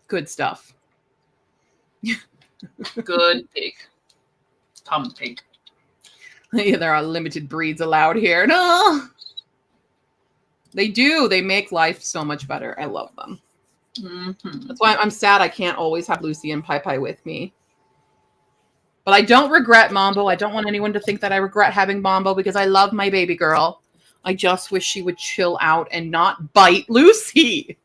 Good stuff. Good pig. Tom pig. Yeah, there are limited breeds allowed here. No. They do. They make life so much better. I love them. That's why I'm sad I can't always have Lucy and Pai Pai with me. But I don't regret Mambo. I don't want anyone to think that I regret having Mambo because I love my baby girl. I just wish she would chill out and not bite Lucy.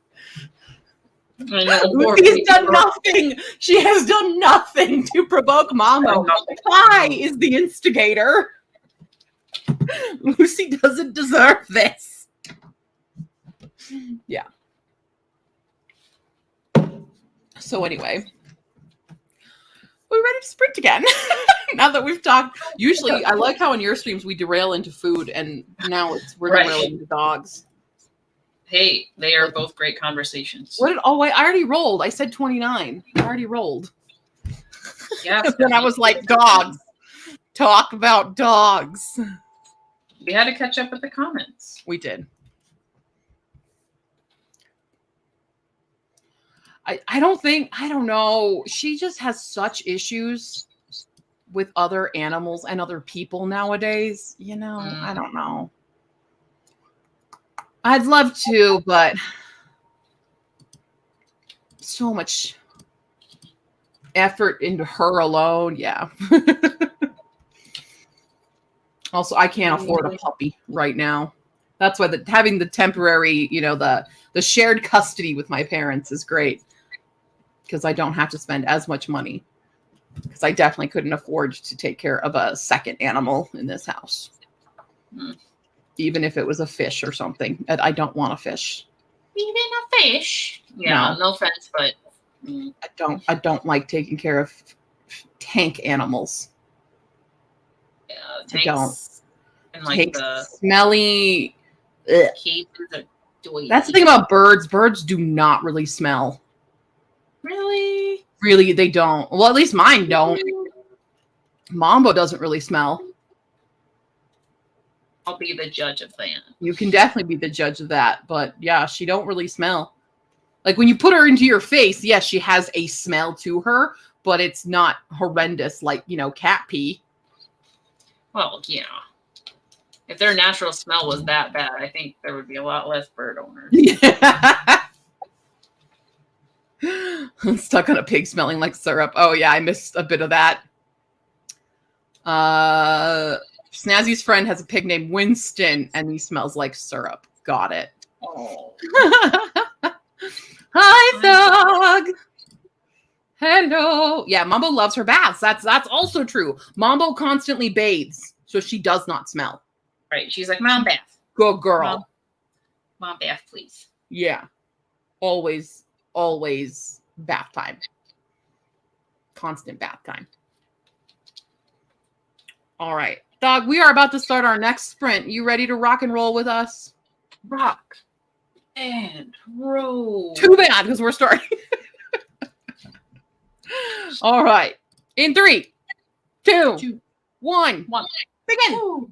I know, Lucy has done nothing. She has done nothing to provoke Mambo. Pai is the instigator. Lucy doesn't deserve this. Yeah. So anyway, we're ready to sprint again. Now that we've talked, usually I like how in your streams we derail into food, and now we're derailing into dogs. Hey, they are both great conversations. What did I already rolled. I said 29. I already rolled. Yeah. Then I was like, dogs. Talk about dogs. We had to catch up with the comments. We did. I don't know. She just has such issues with other animals and other people nowadays. You know, I don't know. I'd love to, but so much effort into her alone. Yeah. Also, I can't afford a puppy right now. That's why having the temporary, the shared custody with my parents is great. Because I don't have to spend as much money. Because I definitely couldn't afford to take care of a second animal in this house. Even if it was a fish or something. I don't want a fish. Even a fish? Yeah, no offense, but I don't like taking care of tank animals. Yeah, tanks. I don't. And like the smelly. That's the thing about birds. Birds do not really smell. Really? Really, they don't. Well, at least mine don't. Mambo doesn't really smell. I'll be the judge of that. You can definitely be the judge of that. But yeah, she don't really smell. Like when you put her into your face, yes, she has a smell to her, but it's not horrendous like, cat pee. Well, yeah. If their natural smell was that bad, I think there would be a lot less bird owners. Yeah. I'm stuck on a pig smelling like syrup. Oh yeah, I missed a bit of that. Snazzy's friend has a pig named Winston, and he smells like syrup. Got it. Oh. Hi, dog. Hello. Yeah, Mambo loves her baths. That's also true. Mambo constantly bathes, so she does not smell. Right. She's like, Mom, bath. Good girl. Mom, bath, please. Yeah. Always bath time. Constant bath time. All right. Dog, we are about to start our next sprint. You ready to rock and roll with us? Rock and roll. Too bad, because we're starting. All right. In 3, 2, 1. Begin. Ooh.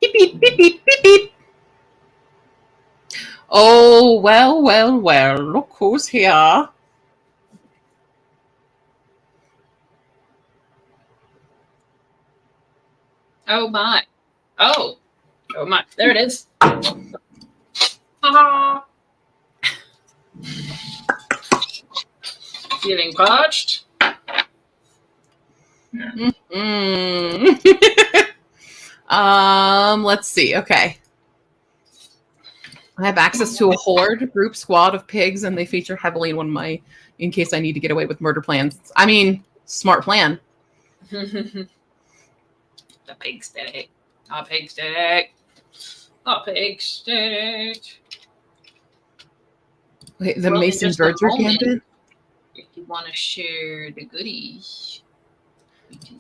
Beep, beep, beep, beep, beep, beep. Oh, well, well, well. Look who's here. Oh my. Oh. Oh my. There it is. Ha Feeling parched? Let's see. Okay. I have access to a horde group squad of pigs, and they feature heavily in one of my in case I need to get away with murder plans. I mean, smart plan. The pig stick. A pig stick. A pig stick. Wait, the Well, in Mason just a Verger moment, gambit? if you want to share the goodies.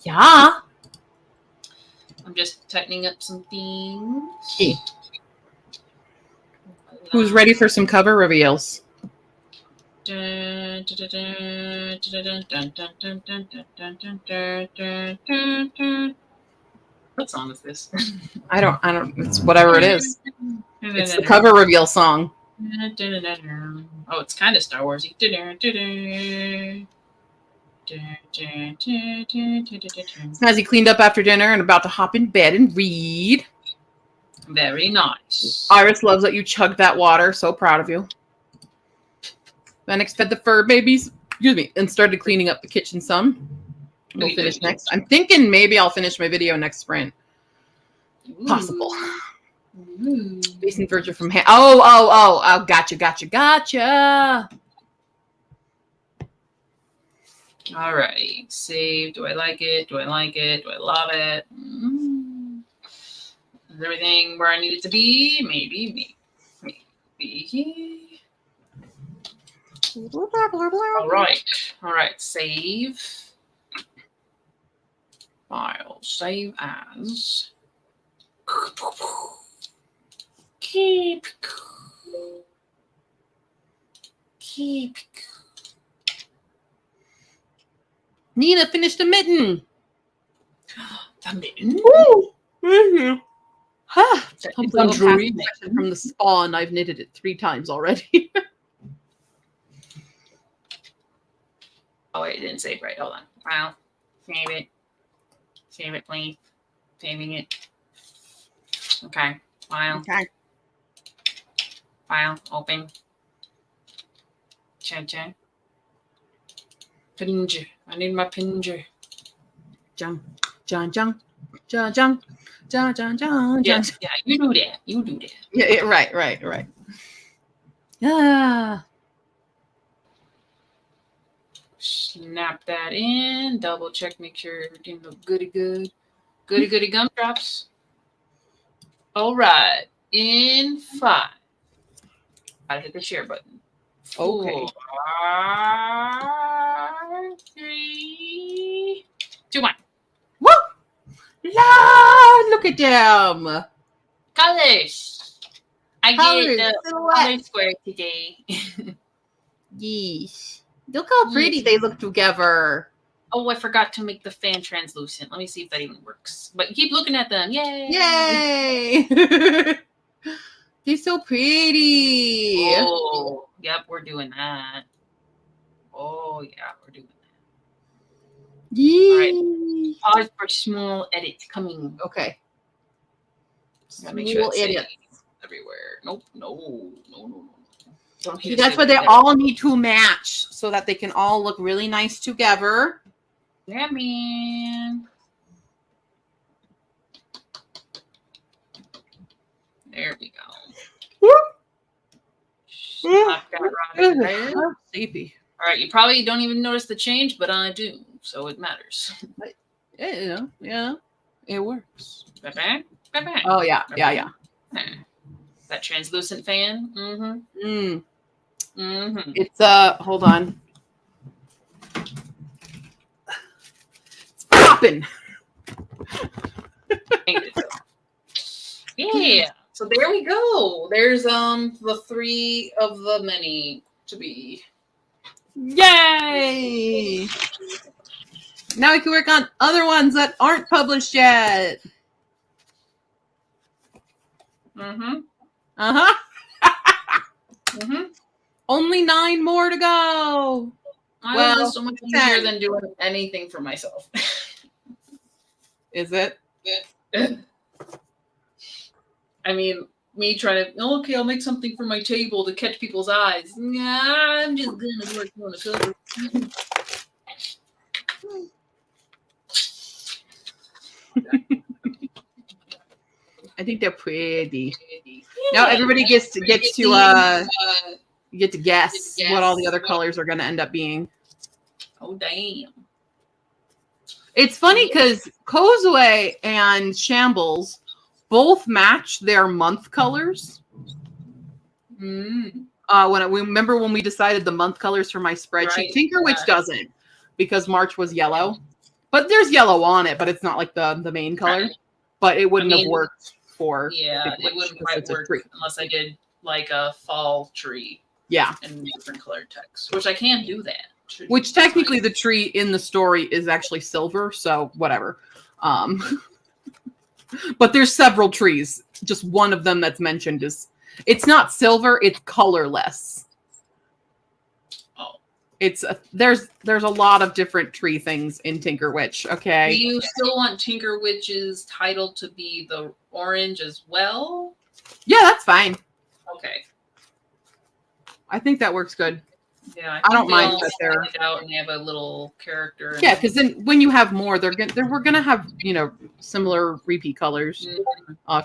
Yeah. I'm just tightening up some things. Hey. Who's ready for some cover reveals? What song is this? I don't, it's whatever it is. It's the cover reveal song. Oh, it's kind of Star Warsy. Snazzy cleaned up after dinner and about to hop in bed and read. Very nice. Iris loves that you chugged that water. So proud of you. Phoenix fed the fur babies, excuse me, and started cleaning up the kitchen some. We'll finish next. I'm thinking maybe I'll finish my video next sprint. Possible. Mason Verger from Oh, gotcha. All right, save. Do I like it? Do I like it? Do I love it? Is everything where I need it to be? Maybe. All right, save. File, save as. Keep. Nina finished the mitten. The mitten? Woo! Mm-hmm. Huh. Dream. From the spawn, I've knitted it 3 times already. Oh, wait, it didn't save right. Hold on. File. Save it. Save it, please. Saving it. Okay. File. Okay. File. Open. Check. Pinger. I need my pinger. Jung. Yeah, you do that. Yeah, right. Yeah. Snap that in. Double check. Make sure everything looks good. Goody gumdrops. All right. In 5. Gotta hit the share button. Okay. 4, 3, 2, 1. Woo! La! Look at them. Colors. I get the color square today. Yeesh. Look how pretty they look together. Oh, I forgot to make the fan translucent. Let me see if that even works. But keep looking at them. Yay! They're so pretty. Oh, yep, we're doing that. Oh, yeah, we're doing that. Yee. All right. Pause for small edits coming. Okay. Gotta make sure it's edits everywhere. Nope. No. See, that's why they all need to match so that they can all look really nice together. Yeah, man. There we go. Sleepy. All right, you probably don't even notice the change, but I do, so it matters. Yeah, it works. Bye-bye. Oh yeah. That translucent fan. It's hold on. It's popping. Yeah. So there we go. There's the 3 of the many to be. Yay! Now we can work on other ones that aren't published yet. Mm-hmm. Uh-huh. Mm-hmm. Only 9 more to go. Well, that's so much easier 10. than doing anything for myself. Is it? I mean, me trying to, okay, I'll make something for my table to catch people's eyes. Nah, I'm just gonna work on a cover. I think they're pretty. Yeah. Now everybody gets to guess what all the other colors are going to end up being. Oh, damn. It's funny because Kozue and Shambles both match their month colors. Mm. Remember when we decided the month colors for my spreadsheet? Right. Tinker Witch doesn't, because March was yellow. But there's yellow on it, but it's not like the main color. Right. But it wouldn't have worked for Yeah, it wouldn't quite work unless I did like a fall tree. Yeah. And different colored text, which I can do that. Which technically the tree in the story is actually silver, so whatever. But there's several trees. Just one of them that's mentioned is, it's not silver, it's colorless. Oh. There's a lot of different tree things in Tinker Witch, okay? Do you still want Tinker Witch's title to be the orange as well? Yeah, that's fine. Okay. I think that works good. Yeah, I don't mind that they're out and they have a little character. Yeah, because then when you have more, we're gonna have similar repeat colors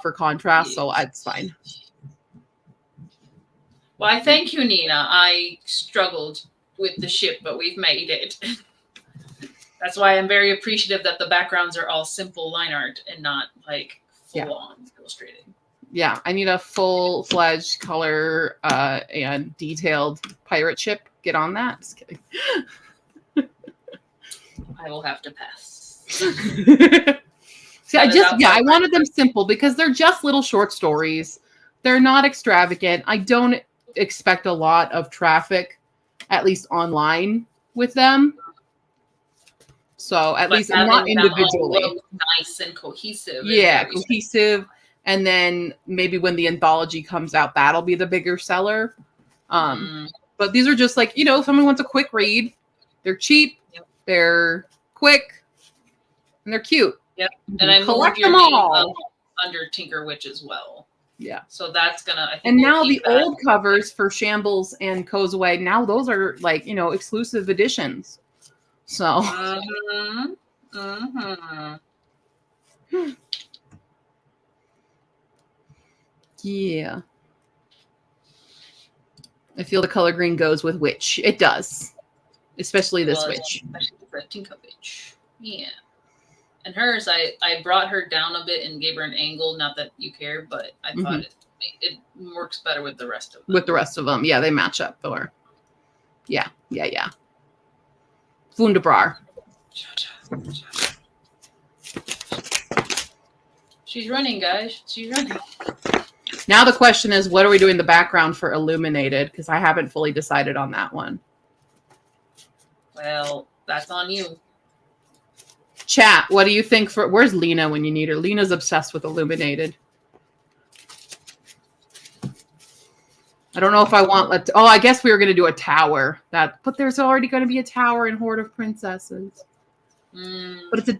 for contrast, so it's fine. Well, I thank you, Nina. I struggled with the ship, but we've made it. That's why I'm very appreciative that the backgrounds are all simple line art and not like full on illustrated. Yeah, I need a full-fledged color and detailed pirate ship. Get on that. Just kidding. I will have to pass. See, I wanted them simple because they're just little short stories. They're not extravagant. I don't expect a lot of traffic, at least online, with them. So at least not individually. Nice and cohesive. Yeah, cohesive. And then maybe when the anthology comes out, that'll be the bigger seller. But these are just like, if someone wants a quick read, they're cheap, they're quick, and they're cute. Yep. And I collect them all under Tinker Witch as well. Yeah. So that's gonna. I think and now the old covers for Shambles and Kozue, now those are like exclusive editions. So. Yeah. I feel the color green goes with witch. It does. Especially this witch. Especially Tinker Witch. Yeah. And hers, I brought her down a bit and gave her an angle. Not that you care, but I thought it works better with the rest of them. With the rest of them. Yeah, they match up. Or yeah. Wunderbar. She's running, guys. She's running. Now the question is, what are we doing the background for Illuminated? Because I haven't fully decided on that one. Well, that's on you. Chat, what do you think for... Where's Lena when you need her? Lena's obsessed with Illuminated. I don't know if I want... Oh, I guess we were going to do a tower. But there's already going to be a tower in Horde of Princesses. But it's a...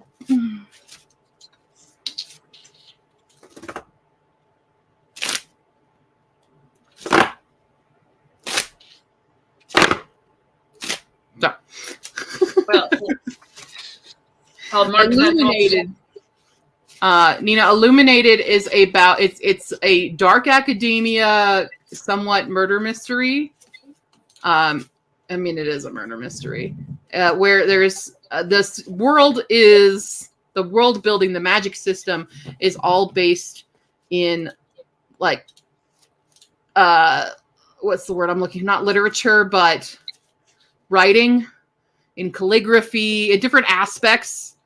Well, Illuminated. Nina, Illuminated is about it's a dark academia, somewhat murder mystery. I mean, it is a murder mystery where there's this world is the world building, the magic system is all based in like what's the word I'm looking? Not literature, but writing, in calligraphy, in different aspects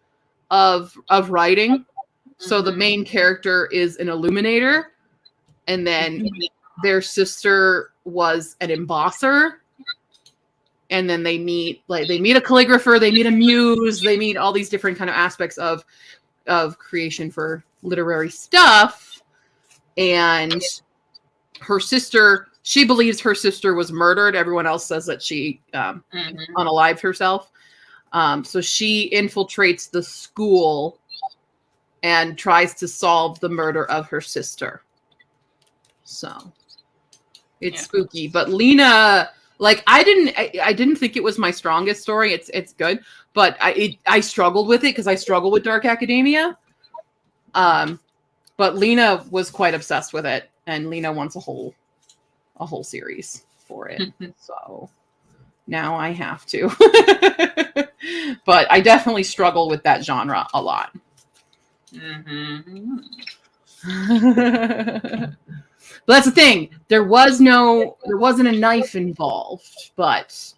of writing. So the main character is an illuminator, and then their sister was an embosser, and then they meet a calligrapher, they meet a muse, they meet all these different kind of aspects of creation for literary stuff. and her sister, she believes her sister was murdered. Everyone else says that she unalived herself. So she infiltrates the school and tries to solve the murder of her sister. So it's spooky. But Lena, like, I didn't think it was my strongest story. It's good, but I struggled with it because I struggle with dark academia. But Lena was quite obsessed with it, and Lena wants a whole series for it. So now I have to. But I definitely struggle with that genre a lot. But that's the thing. There wasn't a knife involved, but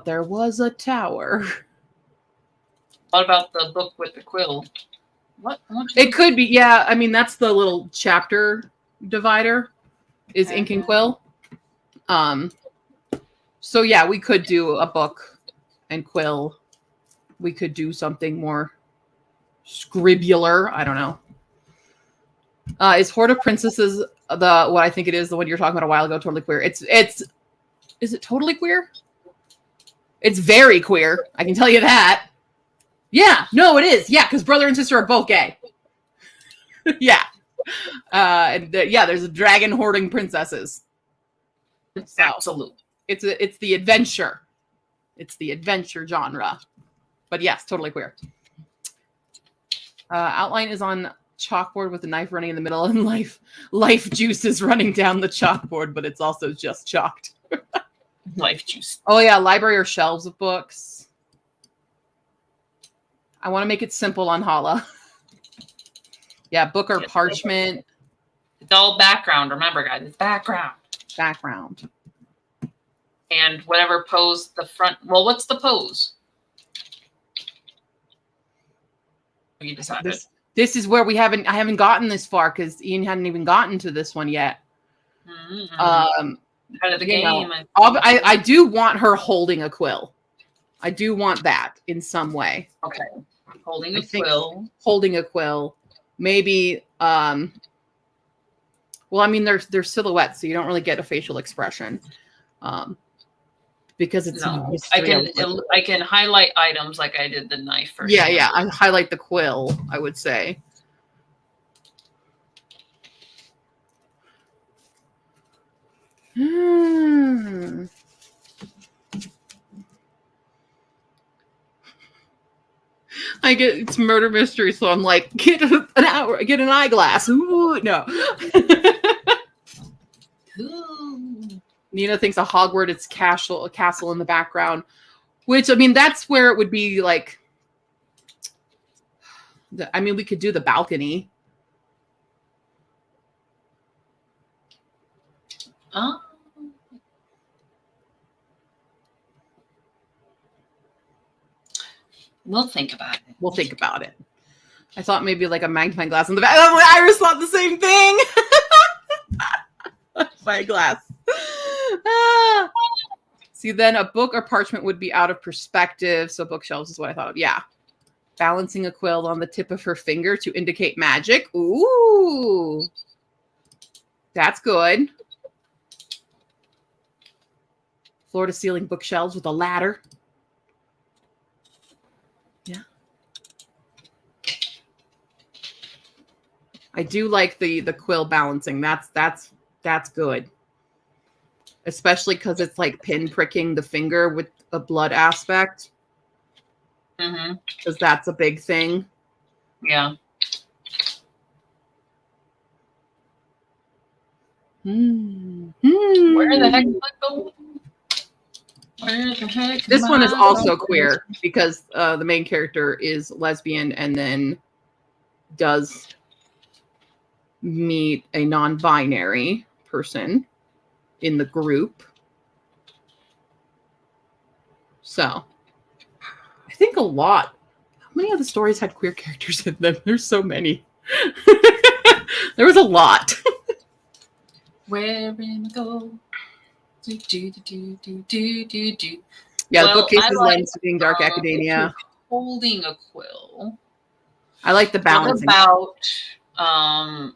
there was a tower. What about the book with the quill? What? It could be, yeah. I mean, that's the little chapter divider is ink and quill. So yeah, we could do a book and quill. We could do something more scribular. I don't know. Is Horde of Princesses what I think it is, the one you were talking about a while ago, totally queer? Is it totally queer? It's very queer. I can tell you that. Yeah, no, it is. Yeah, because brother and sister are both gay. Yeah. There's a dragon hoarding princesses. So, absolutely. It's the adventure. It's the adventure genre. But yes, totally queer. Outline is on chalkboard with a knife running in the middle, and life juice is running down the chalkboard, but it's also just chalked. Life juice. Oh yeah, library or shelves of books. I want to make it simple on Hala. Yeah, book or parchment. It's all background. Remember, guys, it's background. Background. And whatever pose the front. Well, what's the pose? Have you decided? This is where I haven't gotten this far because Ian hadn't even gotten to this one yet. Out of the game. I do want her holding a quill. I do want that in some way. Okay. Holding a quill. Holding a quill. Maybe well, I mean they're silhouettes, so you don't really get a facial expression. Because it's I can highlight items like I did the knife first. Yeah, I highlight the quill, I would say. It's murder mystery, so I'm like, get an eyeglass. Ooh, no. Nina thinks a Hogwarts castle in the background, which, I mean, that's where it would be like, we could do the balcony. We'll think about it. I thought maybe like a magnifying glass in the back. Iris thought the same thing. My glass. See, then a book or parchment would be out of perspective. So bookshelves is what I thought of. Yeah. Balancing a quill on the tip of her finger to indicate magic. Ooh. That's good. Floor to ceiling bookshelves with a ladder. Yeah. I do like the quill balancing. That's good. Especially because it's like pin pricking the finger with a blood aspect. Because that's a big thing. Yeah. Where the heck did I go? Where the heck? This one is also queer because the main character is lesbian and then does meet a non-binary person in the group. So I think a lot. How many of the stories had queer characters in them? There's so many. There was a lot. Where in go? Yeah, the bookcase is lens being dark academia. Holding a quill. I like the balancing. What about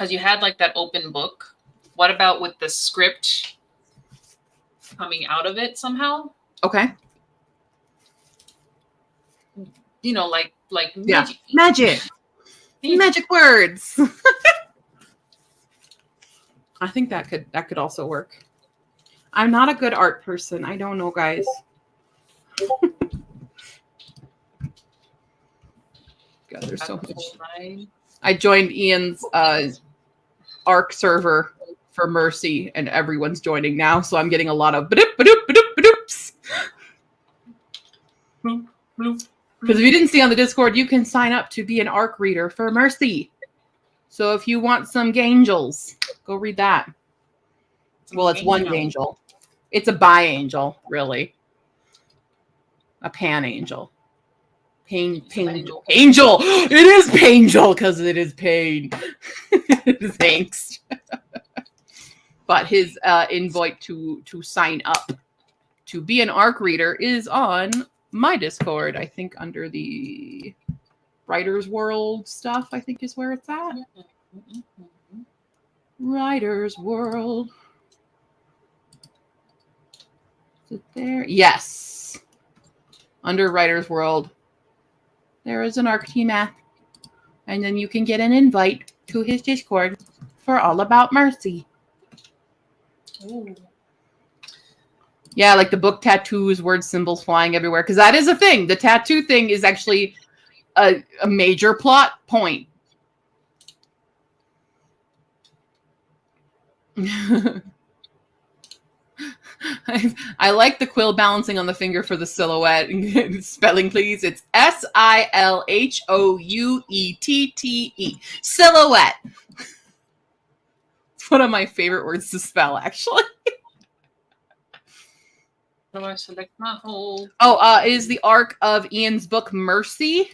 because you had like that open book. What about with the script coming out of it somehow? Okay. You know, like Yeah. Magic words. I think that could also work. I'm not a good art person. I don't know, guys. God, there's so much. I joined Ian's ARC server for Mercy, and everyone's joining now, so I'm getting a lot of ba-doop, ba-doop, ba-doop, ba-doops. Because if you didn't see on the Discord, you can sign up to be an ARC reader for Mercy. So if you want some Gangels, go read that. Well, it's one Gangel. It's a bi-angel, really. A pan-angel. Angel. It is Paingel because it is pain. It is angst. But his invite to sign up to be an ARC reader is on my Discord. I think under the Writer's World stuff, I think is where it's at. Writer's World. Is it there? Yes. Under Writer's World. There is an ARC team app, and then you can get an invite to his Discord for All About Mercy. Ooh. Yeah, like the book tattoos, word symbols flying everywhere, because that is a thing. The tattoo thing is actually a major plot point. I like the quill balancing on the finger for the silhouette. Spelling, please. It's SILHOUETTE. Silhouette. It's one of my favorite words to spell, actually. How do I select my whole? Oh, is the arc of Ian's book Mercy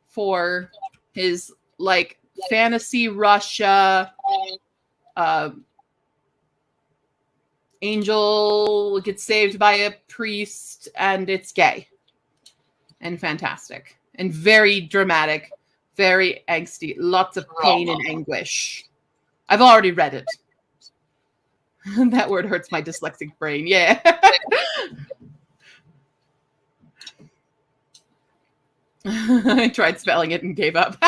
for his like fantasy Russia angel gets saved by a priest, and it's gay and fantastic and very dramatic, very angsty, lots of pain and anguish. I've already read it. That word hurts my dyslexic brain. Yeah. I tried spelling it and gave up.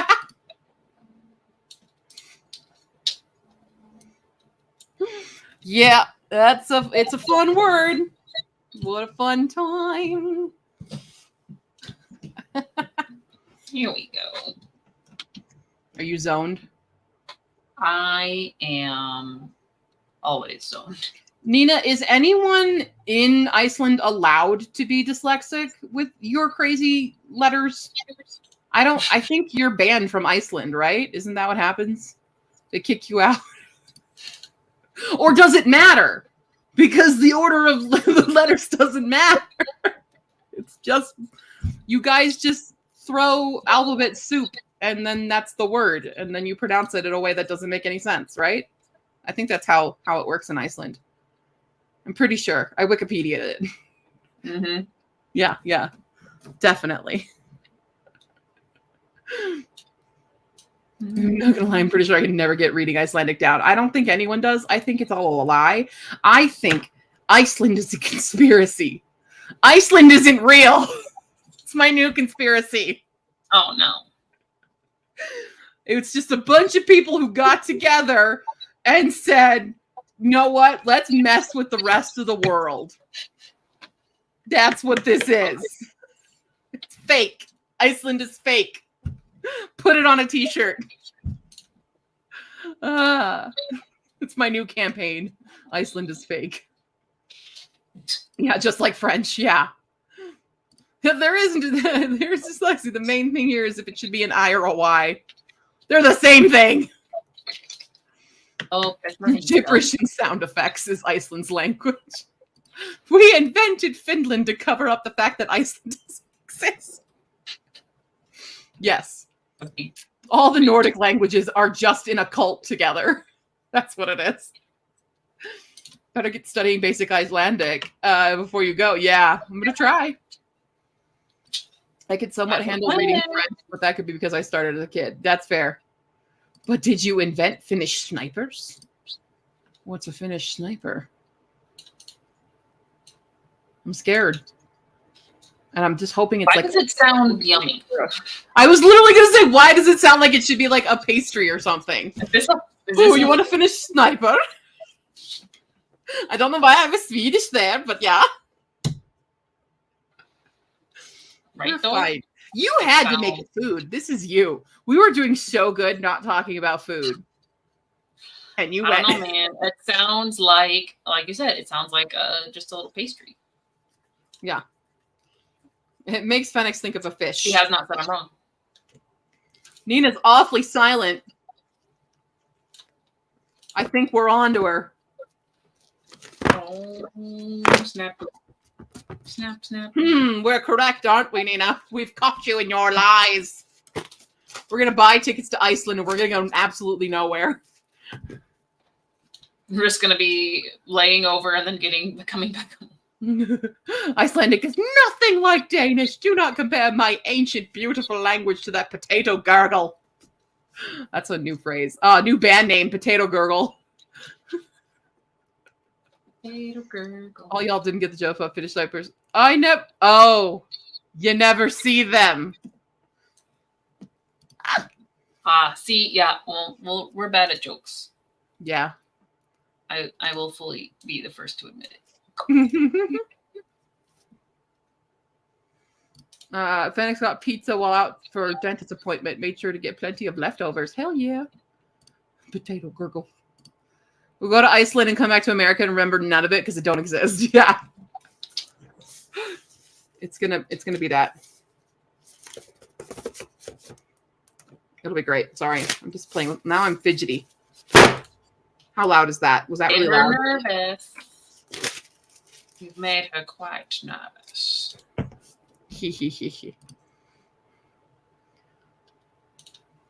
Yeah. It's a fun word. What a fun time. Here we go. Are you zoned? I am always zoned. Nina, is anyone in Iceland allowed to be dyslexic with your crazy letters? I think you're banned from Iceland, right? Isn't that what happens? They kick you out? Or does it matter? Because the order of the letters doesn't matter. It's just, you guys just throw alphabet soup and then that's the word. And then you pronounce it in a way that doesn't make any sense, right? I think that's how it works in Iceland. I'm pretty sure. I Wikipedia'd it. Mm-hmm. Yeah. Definitely. I'm not gonna lie, I'm pretty sure I can never get reading Icelandic down. I don't think anyone does. I think it's all a lie. I think Iceland is a conspiracy. Iceland isn't real. It's my new conspiracy. Oh, no. It's just a bunch of people who got together and said, you know what? Let's mess with the rest of the world. That's what this is. It's fake. Iceland is fake. Put it on a t-shirt. It's my new campaign. Iceland is fake. Yeah, just like French. Yeah. There's dyslexia. The main thing here is if it should be an I or a Y. They're the same thing. Oh, that's right. Gibberish and sound effects is Iceland's language. We invented Finland to cover up the fact that Iceland doesn't exist. Yes. All the Nordic languages are just in a cult together. That's what it is. Better get studying basic Icelandic before you go. Yeah, I'm going to try. I could somewhat handle reading French, but that could be because I started as a kid. That's fair. But did you invent Finnish snipers? What's a Finnish sniper? I'm scared. And I'm just hoping it's Why does it sound yummy? I was literally going to say, why does it sound like it should be like a pastry or something? Oh, you want a Finnish sniper? I don't know why I have a Swedish there, but yeah. Right, though? Fine. You had to make food. This is you. We were doing so good not talking about food. And you went. I don't know, man. It sounds like you said, it sounds like just a little pastry. Yeah. It makes Phoenix think of a fish. She has not said I'm wrong. Nina's awfully silent. I think we're on to her. Oh, snap. Snap, snap. We're correct, aren't we, Nina? We've caught you in your lies. We're going to buy tickets to Iceland and we're going to go absolutely nowhere. We're just going to be laying over and then coming back home. Icelandic is nothing like Danish. Do not compare my ancient, beautiful language to that potato gurgle. That's a new phrase. New band name, Potato Gurgle. Potato gurgle. All y'all didn't get the joke about Finnish snipers. I never. Oh, you never see them. See, yeah. Well, we're bad at jokes. Yeah. I will fully be the first to admit it. Phoenix got pizza while out for a dentist appointment. Made sure to get plenty of leftovers. Hell yeah. Potato gurgle. We'll go to Iceland and come back to America and remember none of it because it don't exist. Yeah. It's gonna be that. It'll be great. Sorry. I'm just playing with, now I'm fidgety. How loud is that? Was that really loud? Nervous. You've made her quite nervous.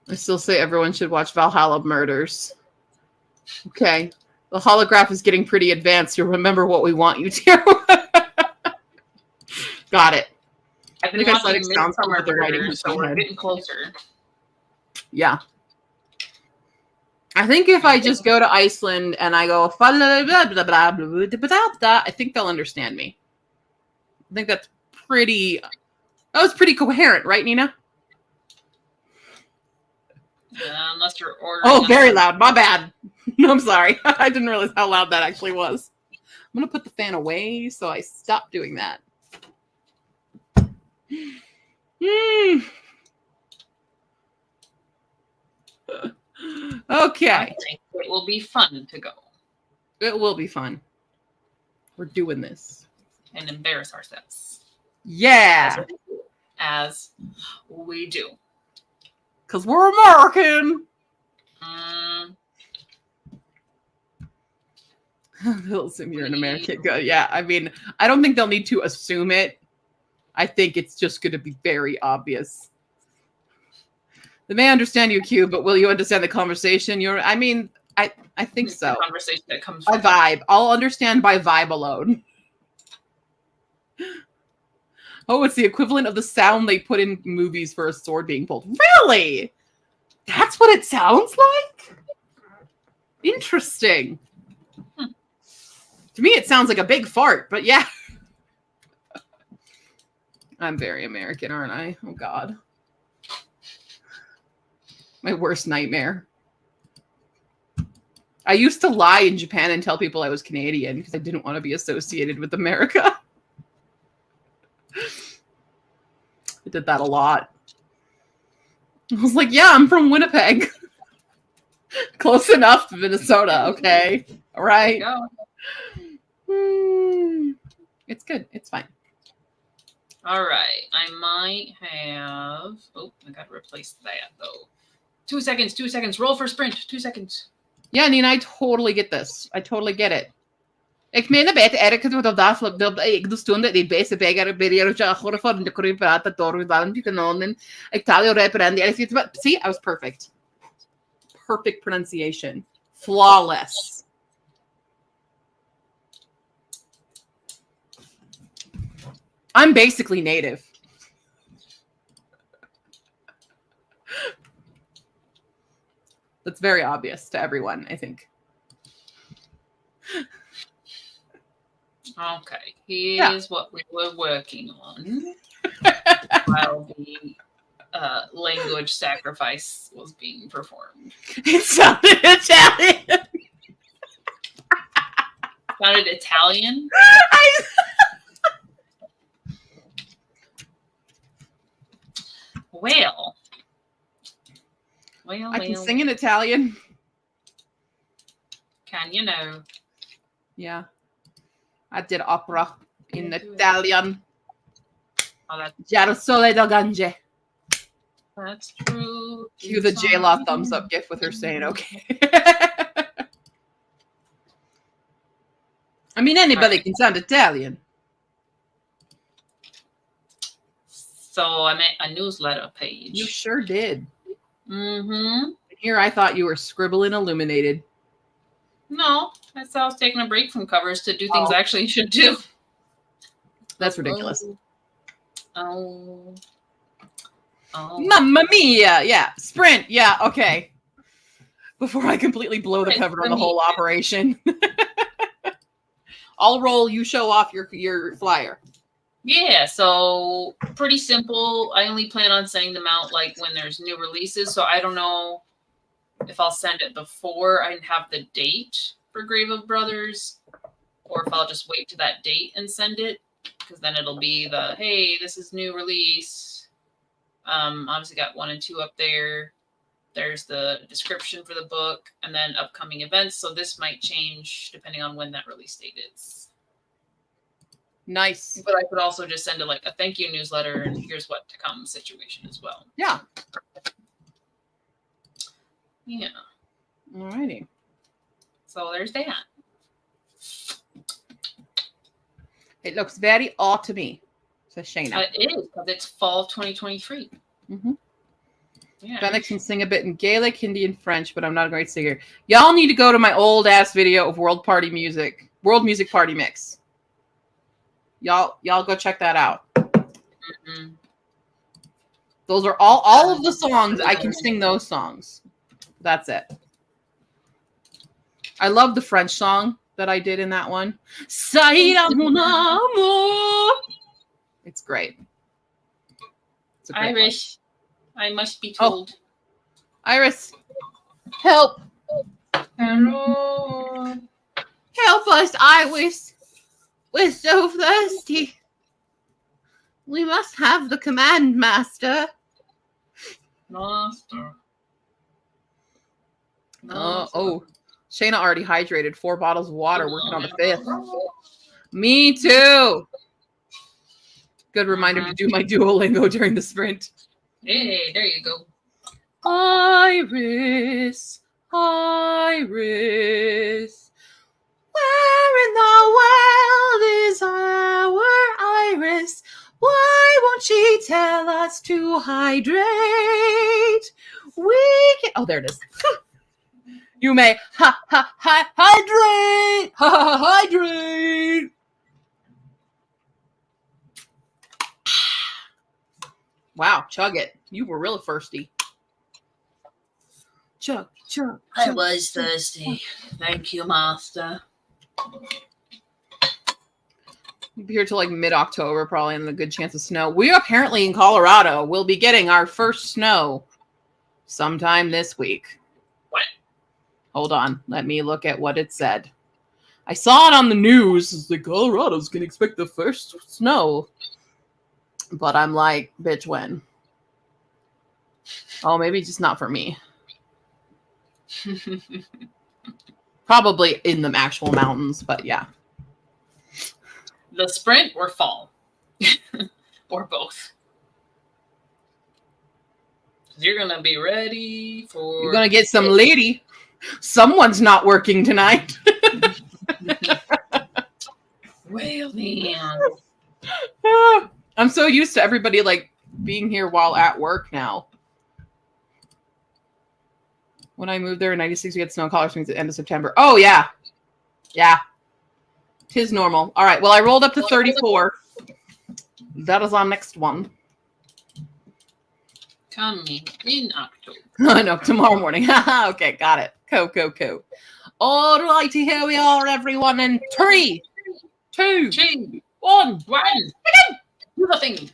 I still say everyone should watch Valhalla Murders. Okay. The holograph is getting pretty advanced. You'll remember what we want you to. Got it. I've been watching Midsummer Murders, so we're getting closer. Yeah. I think if I just go to Iceland and I go, I think they'll understand me. I think that was pretty coherent, right, Nina? Unless you're ordering. Oh, very loud. My bad. No, I'm sorry. I didn't realize how loud that actually was. I'm going to put the fan away so I stop doing that. Okay. It will be fun to go. It will be fun. We're doing this. And embarrass ourselves. Yeah. As we do. Because we're American. They'll assume you're an American. Good. Yeah, I mean, I don't think they'll need to assume it. I think it's just going to be very obvious. They may understand you, Q, but will you understand the conversation? I think so. The conversation that comes by vibe. I'll understand by vibe alone. Oh, it's the equivalent of the sound they put in movies for a sword being pulled. Really? That's what it sounds like? Interesting. To me, it sounds like a big fart, but yeah. I'm very American, aren't I? Oh, God. My worst nightmare. I used to lie in Japan and tell people I was Canadian because I didn't want to be associated with America. I did that a lot. I was like, yeah, I'm from Winnipeg. Close enough to Minnesota, okay? All right. It's good. It's fine. All right. I might have... Oh, I got to replace that, though. 2 seconds. 2 seconds. Roll for sprint. 2 seconds. Yeah, Nina, I totally get this. I totally get it. Ik meen beter eigenlijk dat dat ik dus toen dat die beste beger periode gewoon van de corporate door dan die kanonen Italië reprendi. See, I was perfect. Perfect pronunciation. Flawless. I'm basically native. That's very obvious to everyone, I think. Okay, here's what we were working on while the language sacrifice was being performed. It sounded Italian. Sounded Italian? Well, I can sing in Italian. Can you know? Yeah. I did opera in Italian. Oh, Già sole del Gange. that's true. Cue the J-Law thumbs up gif with her saying okay. I mean, anybody can sound Italian. So I made a newsletter page. You sure did. Mm-hmm. Here I thought you were scribbling illuminated. No, that's how I was taking a break from covers to do things I actually should do. That's ridiculous. Oh. Mamma mia! Yeah, sprint. Yeah, okay. Before I completely blow the cover on the whole operation, I'll roll. You show off your flyer. Yeah, so pretty simple. I only plan on sending them out like when there's new releases, so I don't know if I'll send it before I have the date for Grave of Brothers, or if I'll just wait to that date and send it, because then it'll be the, hey, this is new release. Obviously got 1 and 2 up there. There's the description for the book, and then upcoming events. So this might change depending on when that release date is. Nice. But I could also just send it like a thank you newsletter and here's what to come situation as well. Yeah. Yeah. Alrighty. So there's that. It looks very autumny, says Shayna. It is, because it's fall 2023. Mm-hmm. Yeah. Fennec can sing a bit in Gaelic, Hindi, and French, but I'm not a great singer. Y'all need to go to my old ass video of World Music Party Mix. Y'all go check that out. Mm-hmm. Those are all of the songs. I can sing those songs. That's it. I love the French song that I did in that one. It's great. It's a great Irish. I must be told. Iris, help. Hello. Help us, Iris. We're so thirsty. We must have the command, Master. Master. Oh. Shayna already hydrated 4 bottles of water, working on the 5th. Me too. Good reminder to do my Duolingo during the sprint. Hey, there you go. Iris, Iris. Where in the world is our Iris? Why won't she tell us to hydrate? Oh, there it is. You may hydrate. Hydrate. Wow, chug it. You were really thirsty. Chug. I was thirsty. Thank you, Master. We'll be here till like mid-October, probably, and a good chance of snow. We apparently in Colorado will be getting our first snow sometime this week. What? Hold on. Let me look at what it said. I saw it on the news. It's like Colorado's gonna expect the first snow. But I'm like, bitch, when? Oh, maybe just not for me. Probably in the actual mountains, but yeah. The sprint or fall? Or both? You're going to be ready for... You're going to get some lady. Someone's not working tonight. Well, man. I'm so used to everybody like being here while at work now. When I moved there in 96, we had snow in Colorado Springs at the end of September. Oh, yeah. Yeah. 'Tis normal. All right. Well, I rolled up to 34. That is our next one. Coming in October. No, tomorrow morning. Okay, got it. Cool. All righty, here we are, everyone. In 3, 2, 1. Do the thing.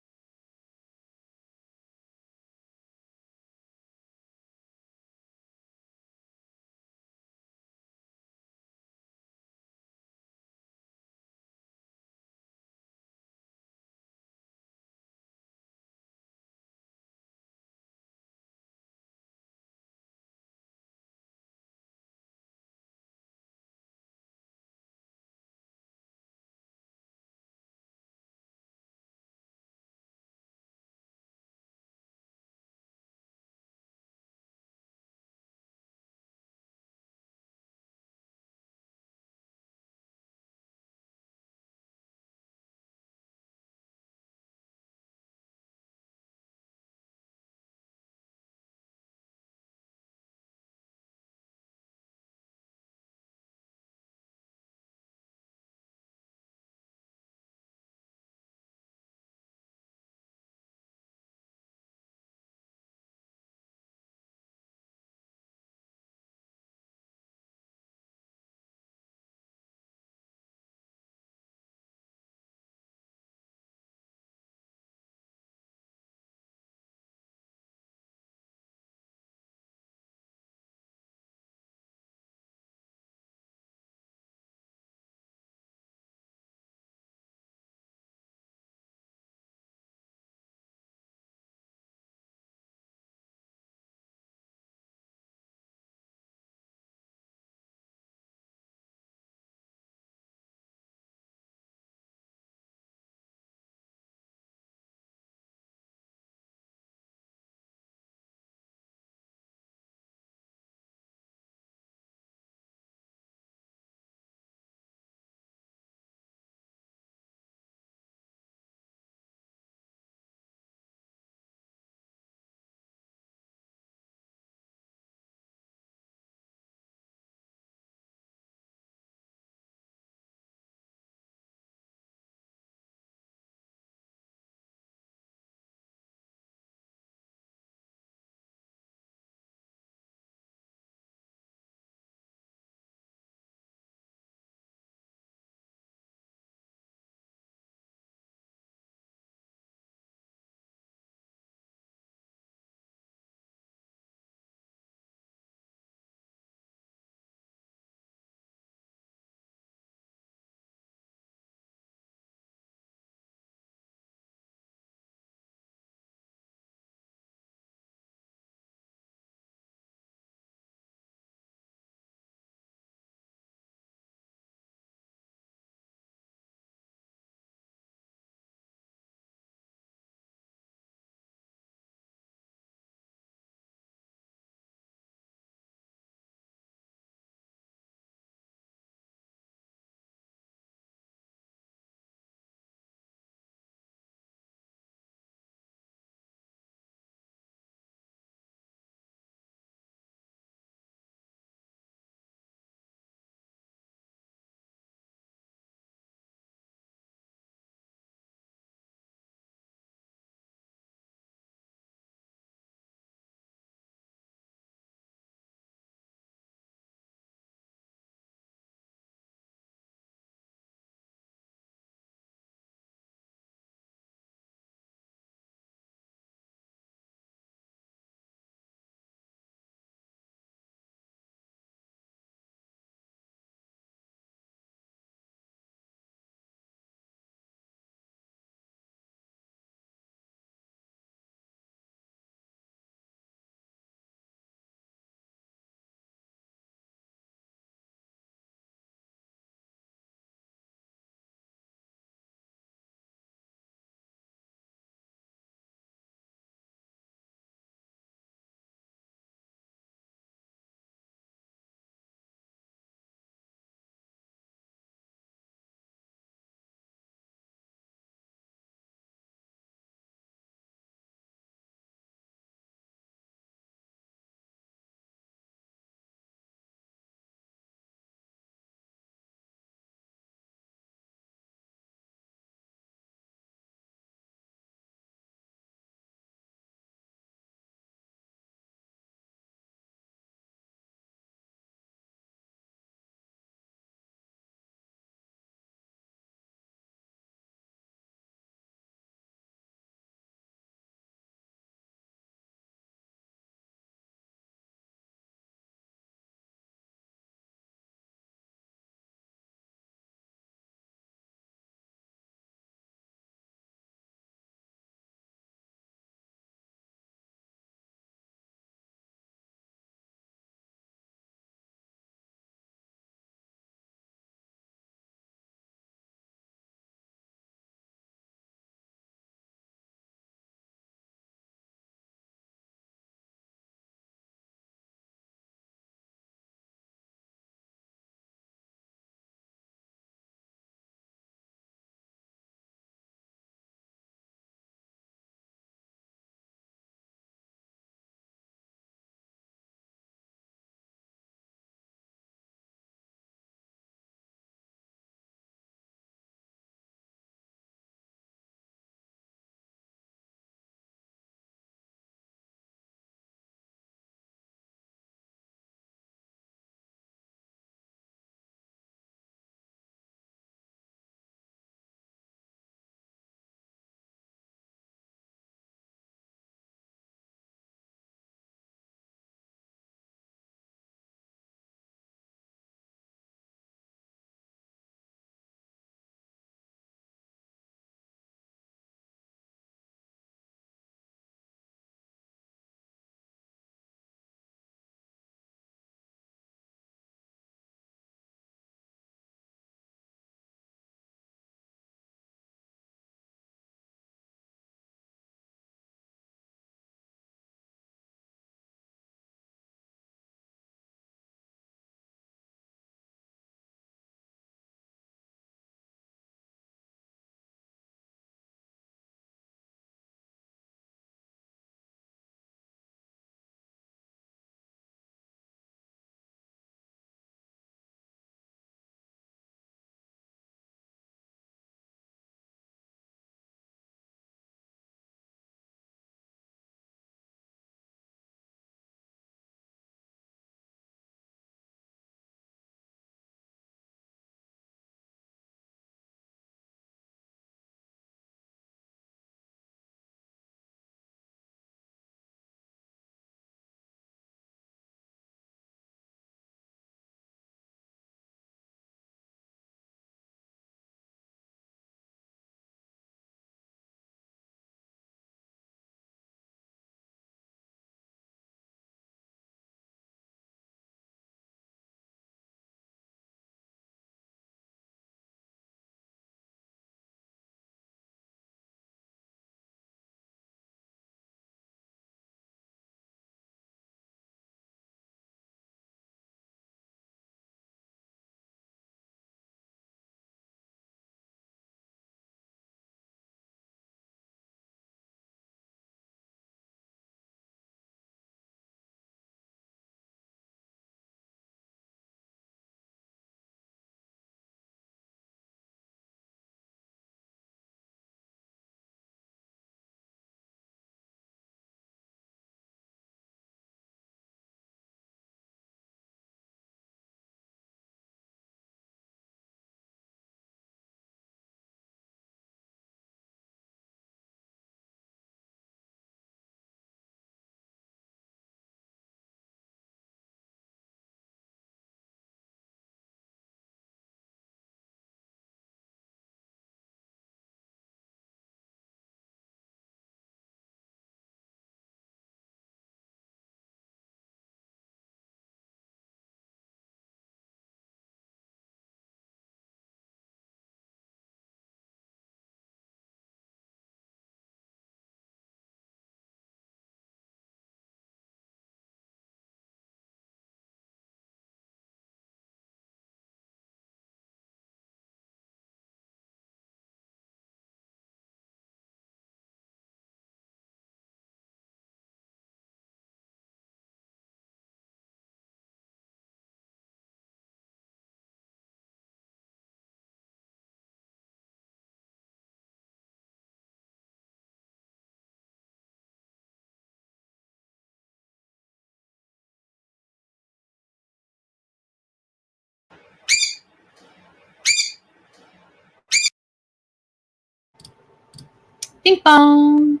Ping pong.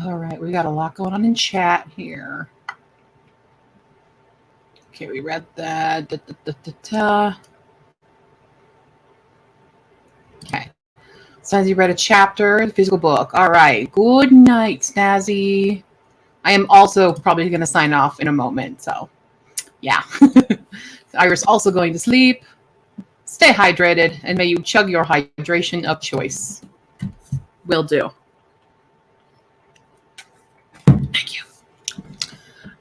All right, we got a lot going on in chat here. Okay, we read that. Okay. Snazzy read a chapter, the physical book. All right. Good night, Snazzy. I am also probably going to sign off in a moment. So, yeah. Iris also going to sleep. Stay hydrated, and may you chug your hydration of choice. Will do. Thank you.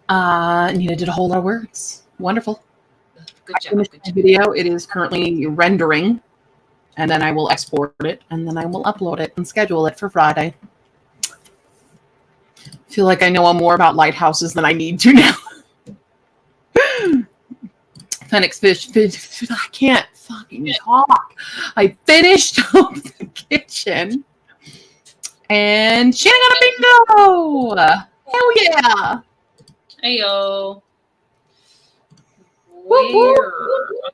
Nina did a whole lot of words. Wonderful. Good job. Good job. Video. It is currently rendering, and then I will export it, and then I will upload it and schedule it for Friday. I feel like I know more about lighthouses than I need to now. Phoenix fish. I can't fucking talk. I finished up the kitchen, and Shannon got a bingo. Hell yeah! Heyo. Where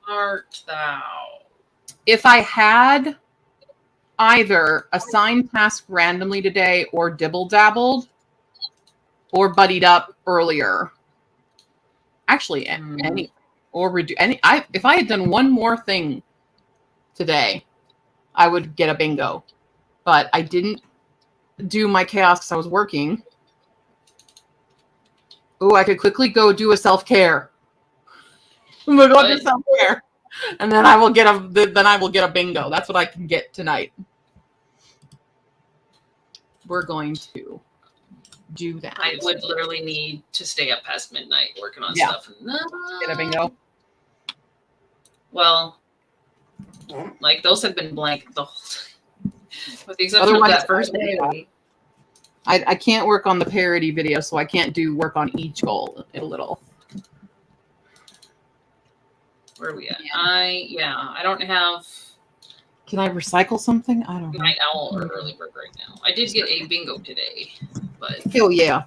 art thou? If I had either assigned task randomly today or dibble-dabbled or buddied up earlier, actually any or if I had done one more thing today, I would get a bingo. But I didn't do my chaos because I was working. Oh, I could quickly go do a self-care. I'm gonna go do self-care. And then I will get a bingo. That's what I can get tonight. We're going to do that. I would literally need to stay up past midnight working on stuff. Get a bingo. Well, like those have been blank the whole time. With the exception of that first day. I can't work on the parody video, so I can't do work on each goal a little. Where are we at? I don't have. Can I recycle something? I don't know. Night owl or early bird right now. I did get a bingo today, but hell yeah.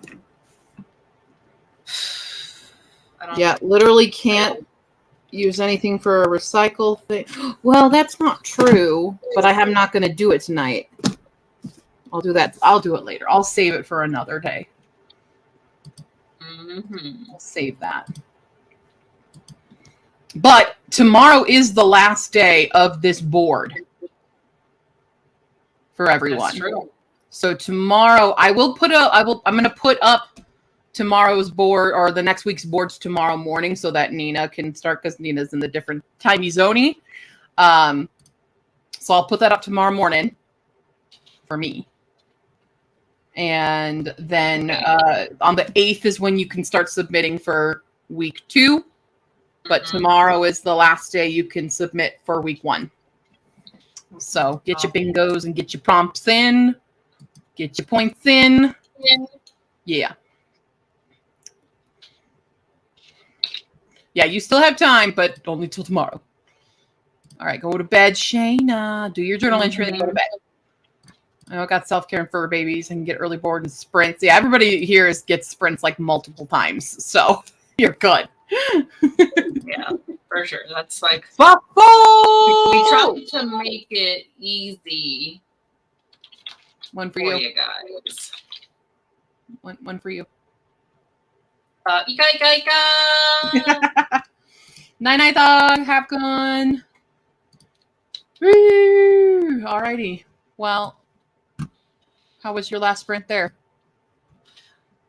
I don't. Yeah, literally can't use anything for a recycle thing. Well, that's not true, but I am not going to do it tonight. I'll do that. I'll do it later. I'll save it for another day. I'll save that. But tomorrow is the last day of this board for everyone. That's true. So tomorrow I'm going to put up tomorrow's board or the next week's boards tomorrow morning so that Nina can start, because Nina's in the different timey zone. So I'll put that up tomorrow morning for me. And then on the 8th is when you can start submitting for week 2. But tomorrow is the last day you can submit for week 1. So get your bingos and get your prompts in. Get your points in. Yeah. Yeah, you still have time, but only till tomorrow. All right, go to bed, Shayna. Do your journal entry and go to bed. I got self-care and fur babies and get early board and sprints. Yeah, everybody here gets sprints like multiple times. So you're good. Yeah, for sure. That's like we tried to make it easy. One for you guys. One for you. Ika. Night, dog. Have fun. Alrighty. Well, how was your last sprint there?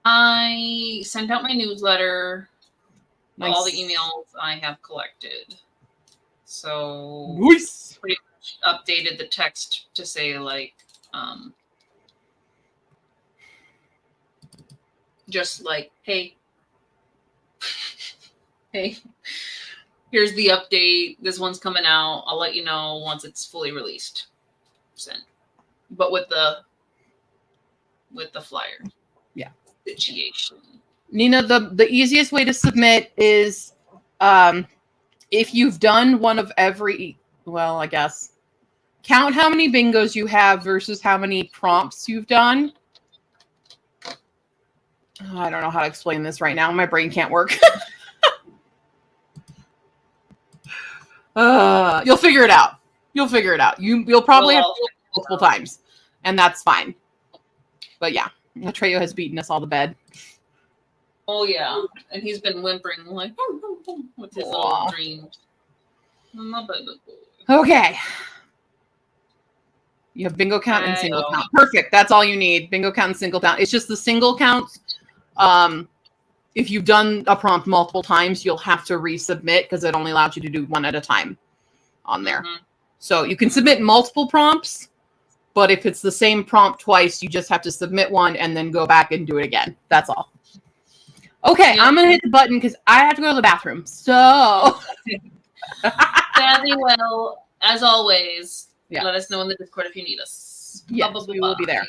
I sent out my newsletter. Nice. All the emails I have collected. So nice. Pretty much updated the text to say like just like, hey, here's the update. This one's coming out. I'll let you know once it's fully released. Sent. But with the flyer. Yeah. Situation. Nina, the easiest way to submit is if you've done one of every, well, I guess, count how many bingos you have versus how many prompts you've done. I don't know how to explain this right now. My brain can't work. You'll figure it out. You'll figure it out. You'll probably have to do it multiple times, and that's fine. But yeah, Atreyu has beaten us all to bed. Oh yeah, and he's been whimpering like with his little dreams. Okay. You have bingo count and single count. Perfect. That's all you need. Bingo count and single count. It's just the single counts. If you've done a prompt multiple times, you'll have to resubmit because it only allows you to do one at a time on there. Mm-hmm. So you can submit multiple prompts, but if it's the same prompt twice, you just have to submit one and then go back and do it again. That's all. Okay, I'm going to hit the button because I have to go to the bathroom. So. Sadly, well, as always, let us know in the Discord if you need us. Yes, we will be there.